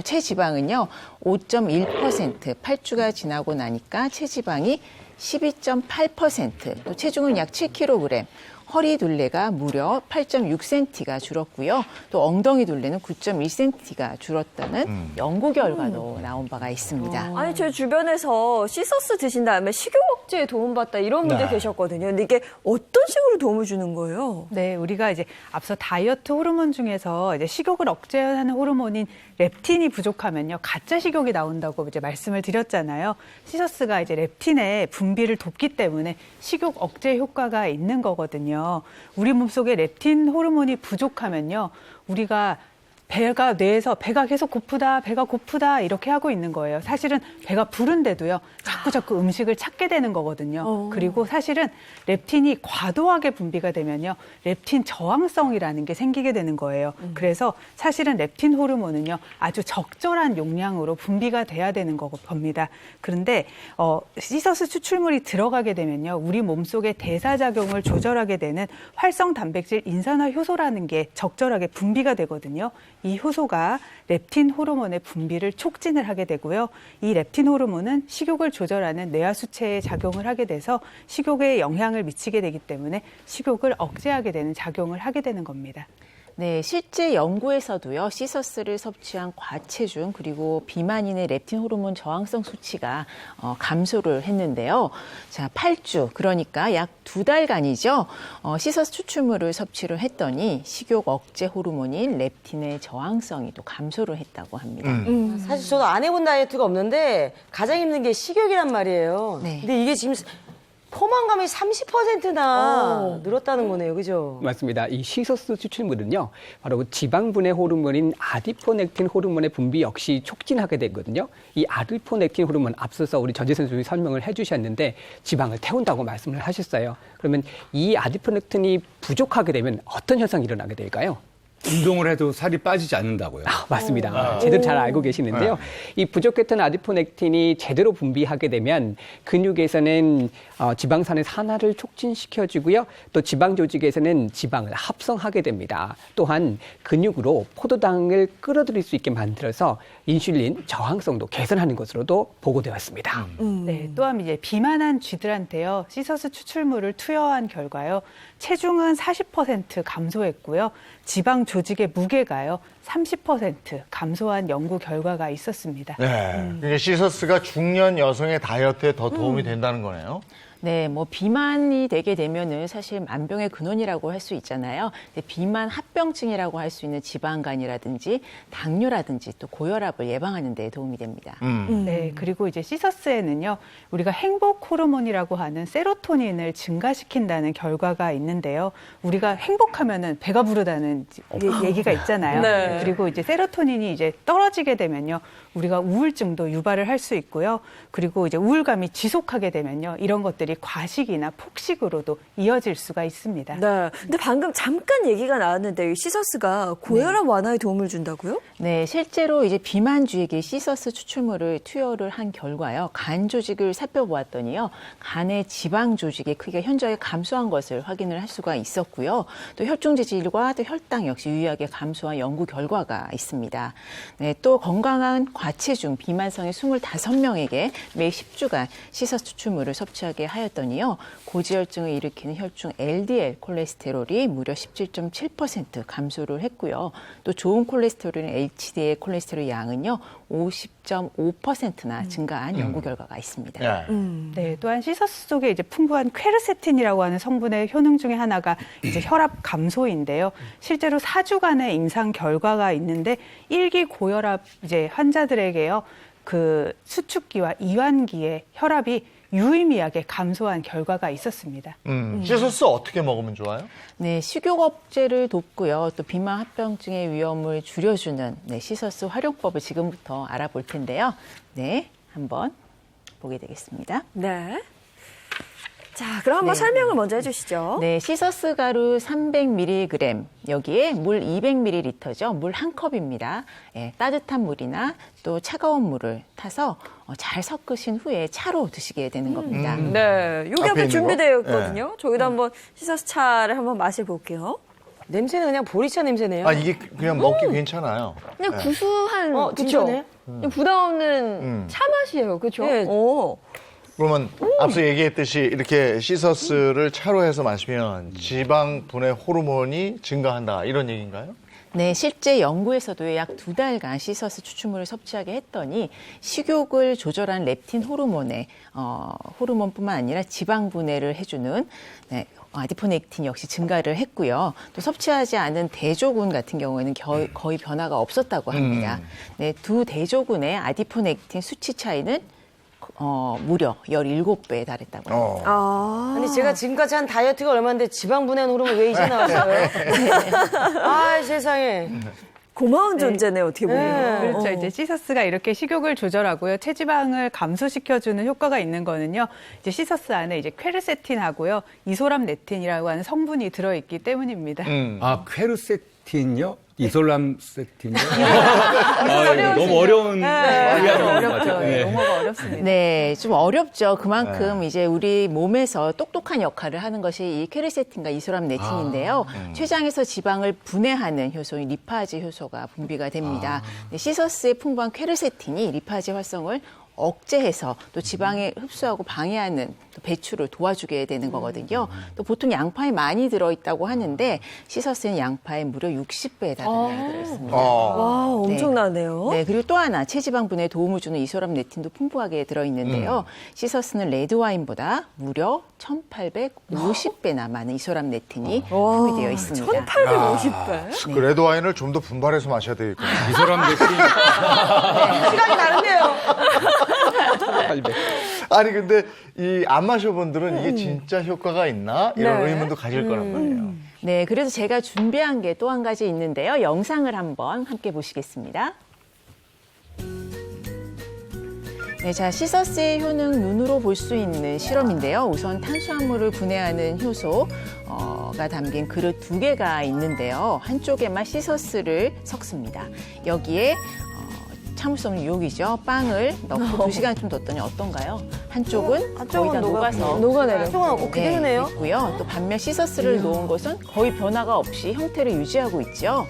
체지방은요 5.1%, 8주가 지나고 나니까 체지방이 12.8%, 또 체중은 약 7kg, 허리 둘레가 무려 8.6cm가 줄었고요. 또 엉덩이 둘레는 9.1cm가 줄었다는 연구 결과도 나온 바가 있습니다. 아니, 제 주변에서 시서스 드신 다음에 식욕 억제에 도움받다 이런 분들 계셨거든요. 근데 이게 어떤 식으로 도움을 주는 거예요? 네, 우리가 이제 앞서 다이어트 호르몬 중에서 이제 식욕을 억제하는 호르몬인 렙틴이 부족하면요, 가짜 식욕이 나온다고 이제 말씀을 드렸잖아요. 시서스가 이제 렙틴의 분비를 돕기 때문에 식욕 억제 효과가 있는 거거든요. 우리 몸속에 렙틴 호르몬이 부족하면요, 우리가 뇌에서 배가 계속 고프다, 배가 고프다 이렇게 하고 있는 거예요. 사실은 배가 부른데도요, 자꾸 음식을 찾게 되는 거거든요. 그리고 사실은 렙틴이 과도하게 분비가 되면요, 렙틴 저항성이라는 게 생기게 되는 거예요. 그래서 사실은 렙틴 호르몬은요, 아주 적절한 용량으로 분비가 돼야 되는 겁니다. 그런데 시서스 추출물이 들어가게 되면요, 우리 몸속의 대사작용을 조절하게 되는 활성 단백질 인산화 효소라는 게 적절하게 분비가 되거든요. 이 효소가 렙틴 호르몬의 분비를 촉진을 하게 되고요. 이 렙틴 호르몬은 식욕을 조절하는 뇌하수체에 작용을 하게 돼서 식욕에 영향을 미치게 되기 때문에 식욕을 억제하게 되는 작용을 하게 되는 겁니다. 네, 실제 연구에서도요, 시서스를 섭취한 과체중 그리고 비만인의 렙틴 호르몬 저항성 수치가 감소를 했는데요. 자, 8주, 그러니까 약 2달간이죠. 시서스 추출물을 섭취를 했더니 식욕 억제 호르몬인 렙틴의 저항성이 또 감소를 했다고 합니다. 사실 저도 안 해본 다이어트가 없는데 가장 힘든 게 식욕이란 말이에요. 네. 근데 이게 지금 포만감이 30%나 늘었다는 거네요. 그죠? 맞습니다. 이 시서스 추출물은요, 바로 지방분해 호르몬인 아디포넥틴 호르몬의 분비 역시 촉진하게 되거든요. 이 아디포넥틴 호르몬, 앞서서 우리 전재 선생님이 설명을 해주셨는데 지방을 태운다고 말씀을 하셨어요. 그러면 이 아디포넥틴이 부족하게 되면 어떤 현상이 일어나게 될까요? 운동을 해도 살이 빠지지 않는다고요. 맞습니다. 제대로 잘 알고 계시는데요. 이 부족했던 아디포넥틴이 제대로 분비하게 되면 근육에서는 지방산의 산화를 촉진시켜주고요. 또 지방 조직에서는 지방을 합성하게 됩니다. 또한 근육으로 포도당을 끌어들일 수 있게 만들어서 인슐린 저항성도 개선하는 것으로도 보고되었습니다. 네, 또한 이제 비만한 쥐들한테요, 시서스 추출물을 투여한 결과요, 체중은 40% 감소했고요, 지방 조직의 무게가요 30% 감소한 연구 결과가 있었습니다. 네, 그러니까 시서스가 중년 여성의 다이어트에 더 도움이 된다는 거네요. 네, 뭐 비만이 되게 되면은 사실 만병의 근원이라고 할 수 있잖아요. 근데 비만 합병증이라고 할 수 있는 지방간이라든지 당뇨라든지 또 고혈압을 예방하는 데 도움이 됩니다. 네, 그리고 이제 시서스에는요, 우리가 행복 호르몬이라고 하는 세로토닌을 증가시킨다는 결과가 있는데요. 우리가 행복하면은 배가 부르다는 얘기가 있잖아요. 네. 그리고 이제 세로토닌이 이제 떨어지게 되면요, 우리가 우울증도 유발을 할 수 있고요. 그리고 이제 우울감이 지속하게 되면요, 이런 것들이 일이 과식이나 폭식으로도 이어질 수가 있습니다. 네. 근데 방금 잠깐 얘기가 나왔는데 이 시서스가 고혈압 완화에 도움을 준다고요? 네, 실제로 이제 비만주에게 시서스 추출물을 투여를 한 결과요. 간 조직을 살펴보았더니요. 간의 지방 조직의 크기가 현저하게 감소한 것을 확인을 할 수가 있었고요. 또 혈중 지질과 또 혈당 역시 유의하게 감소한 연구 결과가 있습니다. 네, 또 건강한 과체중 비만성의 25명에게 매 10주간 시서스 추출물을 섭취하게 하였더니요. 고지혈증을 일으키는 혈중 LDL 콜레스테롤이 무려 17.7% 감소를 했고요. 또 좋은 콜레스테롤인 HDL 콜레스테롤 양은요. 50.5%나 증가한 연구 결과가 있습니다. 네, 또한 시서스 속에 이제 풍부한 퀘르세틴이라고 하는 성분의 효능 중에 하나가 이제 혈압 감소인데요. 실제로 4주간의 임상 결과가 있는데 1기 고혈압 이제 환자들에게요. 그 수축기와 이완기의 혈압이 유의미하게 감소한 결과가 있었습니다. 시서스 어떻게 먹으면 좋아요? 네, 식욕 억제를 돕고요. 또 비만 합병증의 위험을 줄여주는 시서스 활용법을 지금부터 알아볼 텐데요. 네, 한번 보게 되겠습니다. 네. 자, 그럼 한번 설명을 먼저 해주시죠. 네, 시서스 가루 300mg, 여기에 물 200ml죠. 물 한 컵입니다. 예, 따뜻한 물이나 또 차가운 물을 타서 잘 섞으신 후에 차로 드시게 되는 겁니다. 네, 여기 앞에 준비되어 있거든요. 저희도 한번 시서스 차를 한번 마셔볼게요. 냄새는 그냥 보리차 냄새네요. 아, 이게 그냥 먹기 괜찮아요. 그냥 네. 구수한, 진짜네. 그쵸? 부담 없는 차 맛이에요, 그렇죠? 네. 그러면 앞서 얘기했듯이 이렇게 시서스를 차로 해서 마시면 지방 분해 호르몬이 증가한다 이런 얘기인가요? 네, 실제 연구에서도 약 2달간 시서스 추출물을 섭취하게 했더니 식욕을 조절한 렙틴 호르몬의 호르몬뿐만 아니라 지방 분해를 해주는 아디포넥틴 역시 증가를 했고요. 또 섭취하지 않은 대조군 같은 경우에는 거의 변화가 없었다고 합니다. 네, 두 대조군의 아디포넥틴 수치 차이는 무려 17배에 달했다고 합니다. 근데 제가 지금까지 한 다이어트가 얼마인데 지방 분해 호르몬 왜 이제 나왔어요? 아, 세상에. 고마운 존재네요, 어떻게 보면. 그렇죠. 이제 시서스가 이렇게 식욕을 조절하고요. 체지방을 감소시켜주는 효과가 있는 거는요. 이제 시서스 안에 이제 퀘르세틴하고요. 이소람네틴이라고 하는 성분이 들어있기 때문입니다. 아, 퀘르세틴요? 이솔람세틴요? 너무 어려운 어렵죠. 용어가 어렵습니다. 네, 좀 어렵죠. 그만큼 이제 우리 몸에서 똑똑한 역할을 하는 것이 이 퀘르세틴과 이소람네틴인데요. 췌장에서 지방을 분해하는 효소인 리파지 효소가 분비가 됩니다. 네, 시서스의 풍부한 퀘르세틴이 리파지 활성을 억제해서 또 지방에 흡수하고 방해하는 또 배출을 도와주게 되는 거거든요. 또 보통 양파에 많이 들어있다고 하는데 시서스는 양파에 무려 60배에 달하는 양이 들어있습니다. 와, 엄청나네요. 네, 그리고 또 하나 체지방 분해에 도움을 주는 이소람네틴도 풍부하게 들어있는데요. 시서스는 레드와인보다 무려 1850배나 많은 이소람네틴이 함유되어 있습니다. 1850배? 그 레드와인을 좀 더 분발해서 마셔야 되겠군요. 이소람네틴. 시간이 다른데요. 아니 근데 이 안 마셔본들은 이게 진짜 효과가 있나 이런 의문도 가질 거란 말이에요. 네, 그래서 제가 준비한 게 또 한 가지 있는데요. 영상을 한번 함께 보시겠습니다. 네, 자, 시서스의 효능 눈으로 볼 수 있는 실험인데요. 우선 탄수화물을 분해하는 효소가 담긴 그릇 2개가 있는데요. 한쪽에만 시서스를 섞습니다. 여기에 참을 수 없는 유혹이죠. 빵을 넣고 2시간쯤 뒀더니 어떤가요? 한쪽은 거의 다 녹아서 녹아내려. 한쪽은 그대로네요. 있고요. 또 반면 시서스를 놓은 것은 거의 변화가 없이 형태를 유지하고 있죠.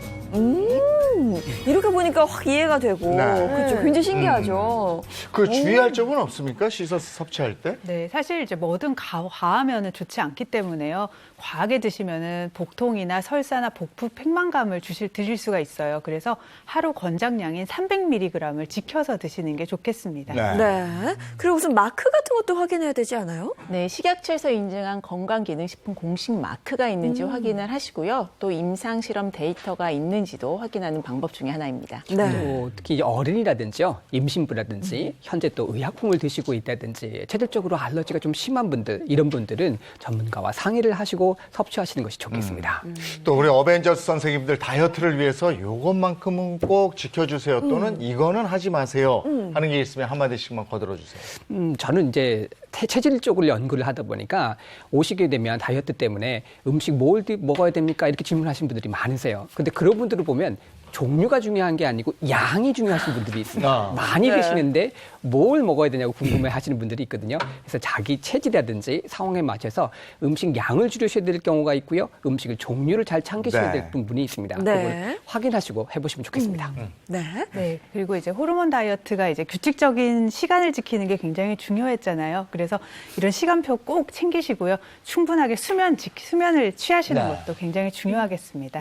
이렇게 보니까 확 이해가 되고 그렇죠. 굉장히 신기하죠. 그 주의할 점은 없습니까? 시서스 섭취할 때? 네, 사실 이제 뭐든 과하면은 좋지 않기 때문에요. 과하게 드시면은 복통이나 설사나 복부 팽만감을 드실 수가 있어요. 그래서 하루 권장량인 300mg을 지켜서 드시는 게 좋겠습니다. 네. 그리고 무슨 마크 같은 것도 확인해야 되지 않아요? 네, 식약처에서 인증한 건강기능식품 공식 마크가 있는지 확인을 하시고요. 또 임상실험 데이터가 있는지도 확인하는 좋은 방법 중에 하나입니다. 또 특히 이제 어른이라든지요, 임신부라든지 현재 또 의약품을 드시고 있다든지 체질적으로 알러지가 좀 심한 분들, 이런 분들은 전문가와 상의를 하시고 섭취하시는 것이 좋겠습니다. 또 우리 어벤져스 선생님들 다이어트를 위해서 이것만큼은 꼭 지켜주세요 또는 이거는 하지 마세요 하는 게 있으면 한마디씩만 거들어 주세요. 저는 이제 체질 쪽으로 연구를 하다 보니까 오시게 되면 다이어트 때문에 음식 뭘 먹어야 됩니까? 이렇게 질문하시는 분들이 많으세요. 근데 그런 분들을 보면 종류가 중요한 게 아니고 양이 중요하신 분들이 있습니다. 많이 드시는데 뭘 먹어야 되냐고 궁금해 하시는 분들이 있거든요. 그래서 자기 체질이라든지 상황에 맞춰서 음식 양을 줄이셔야 될 경우가 있고요. 음식을 종류를 잘 챙기셔야 될 부분이 있습니다. 그걸 확인하시고 해보시면 좋겠습니다. 네. 그리고 이제 호르몬 다이어트가 이제 규칙적인 시간을 지키는 게 굉장히 중요했잖아요. 그래서 이런 시간표 꼭 챙기시고요. 충분하게 수면을 취하시는 것도 굉장히 중요하겠습니다.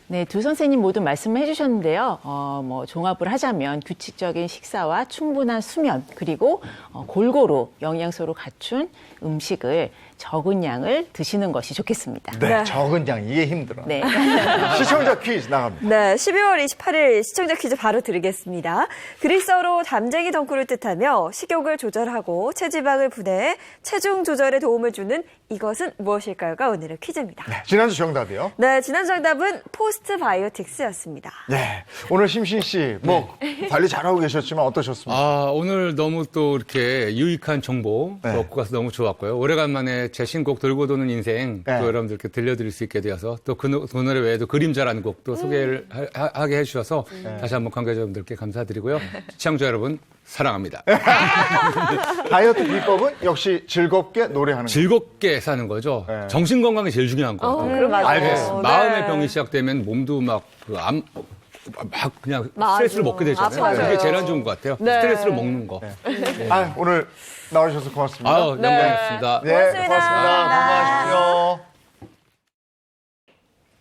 네, 두 선생님 모두 말씀해 주셨는데요. 뭐 종합을 하자면 규칙적인 식사와 충분한 수면 그리고 골고루 영양소로 갖춘 음식을 적은 양을 드시는 것이 좋겠습니다. 네, 적은 양 이게 힘들어. 네. 시청자 퀴즈 나갑니다. 네, 12월 28일 시청자 퀴즈 바로 드리겠습니다. 그리스어로 담쟁이 덩굴을 뜻하며 식욕을 조절하고 체지방을 분해해 체중 조절에 도움을 주는 이것은 무엇일까요가 오늘의 퀴즈입니다. 네, 지난주 정답이요? 네, 지난주 정답은 포스트바이오틱스였습니다. 네, 오늘 심신 씨 관리 잘하고 계셨지만 어떠셨습니까? 오늘 너무 또 이렇게 유익한 정보 얻고 가서 너무 좋았고요. 오래간만에 제 신곡 돌고 도는 인생 또 여러분들께 들려드릴 수 있게 되어서 또 그 노래 외에도 그림자라는 곡도 소개를 하게 해주셔서 다시 한번 관계자분들께 감사드리고요. 시청자 여러분 사랑합니다. 다이어트 비법은 역시 즐겁게 노래하는 거죠. 즐겁게 사는 거죠. 정신 건강이 제일 중요한 거 같아요. 알겠습니다. 마음의 병이 시작되면 몸도 막 그냥 스트레스를 먹게 되잖아요. 맞아요. 그게 제일 안 좋은 것 같아요. 스트레스를 먹는 거. 오늘 나와주셔서 고맙습니다. 영광이었습니다. 네, 고맙습니다. 건강하십시오.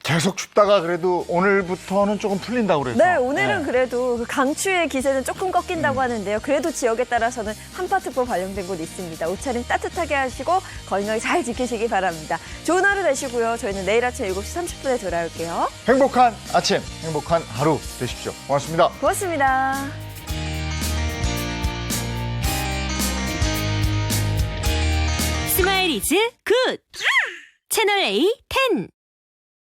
계속 춥다가 그래도 오늘부터는 조금 풀린다고 그래서. 네, 오늘은 그래도 그 강추의 기세는 조금 꺾인다고 하는데요. 그래도 지역에 따라서는 한파특보 발령된 곳 있습니다. 옷차림 따뜻하게 하시고 건강 잘 지키시기 바랍니다. 좋은 하루 되시고요. 저희는 내일 아침 7시 30분에 돌아올게요. 행복한 아침, 행복한 하루 되십시오. 고맙습니다. 고맙습니다. 스마일 이즈 굿! 채널 A 10.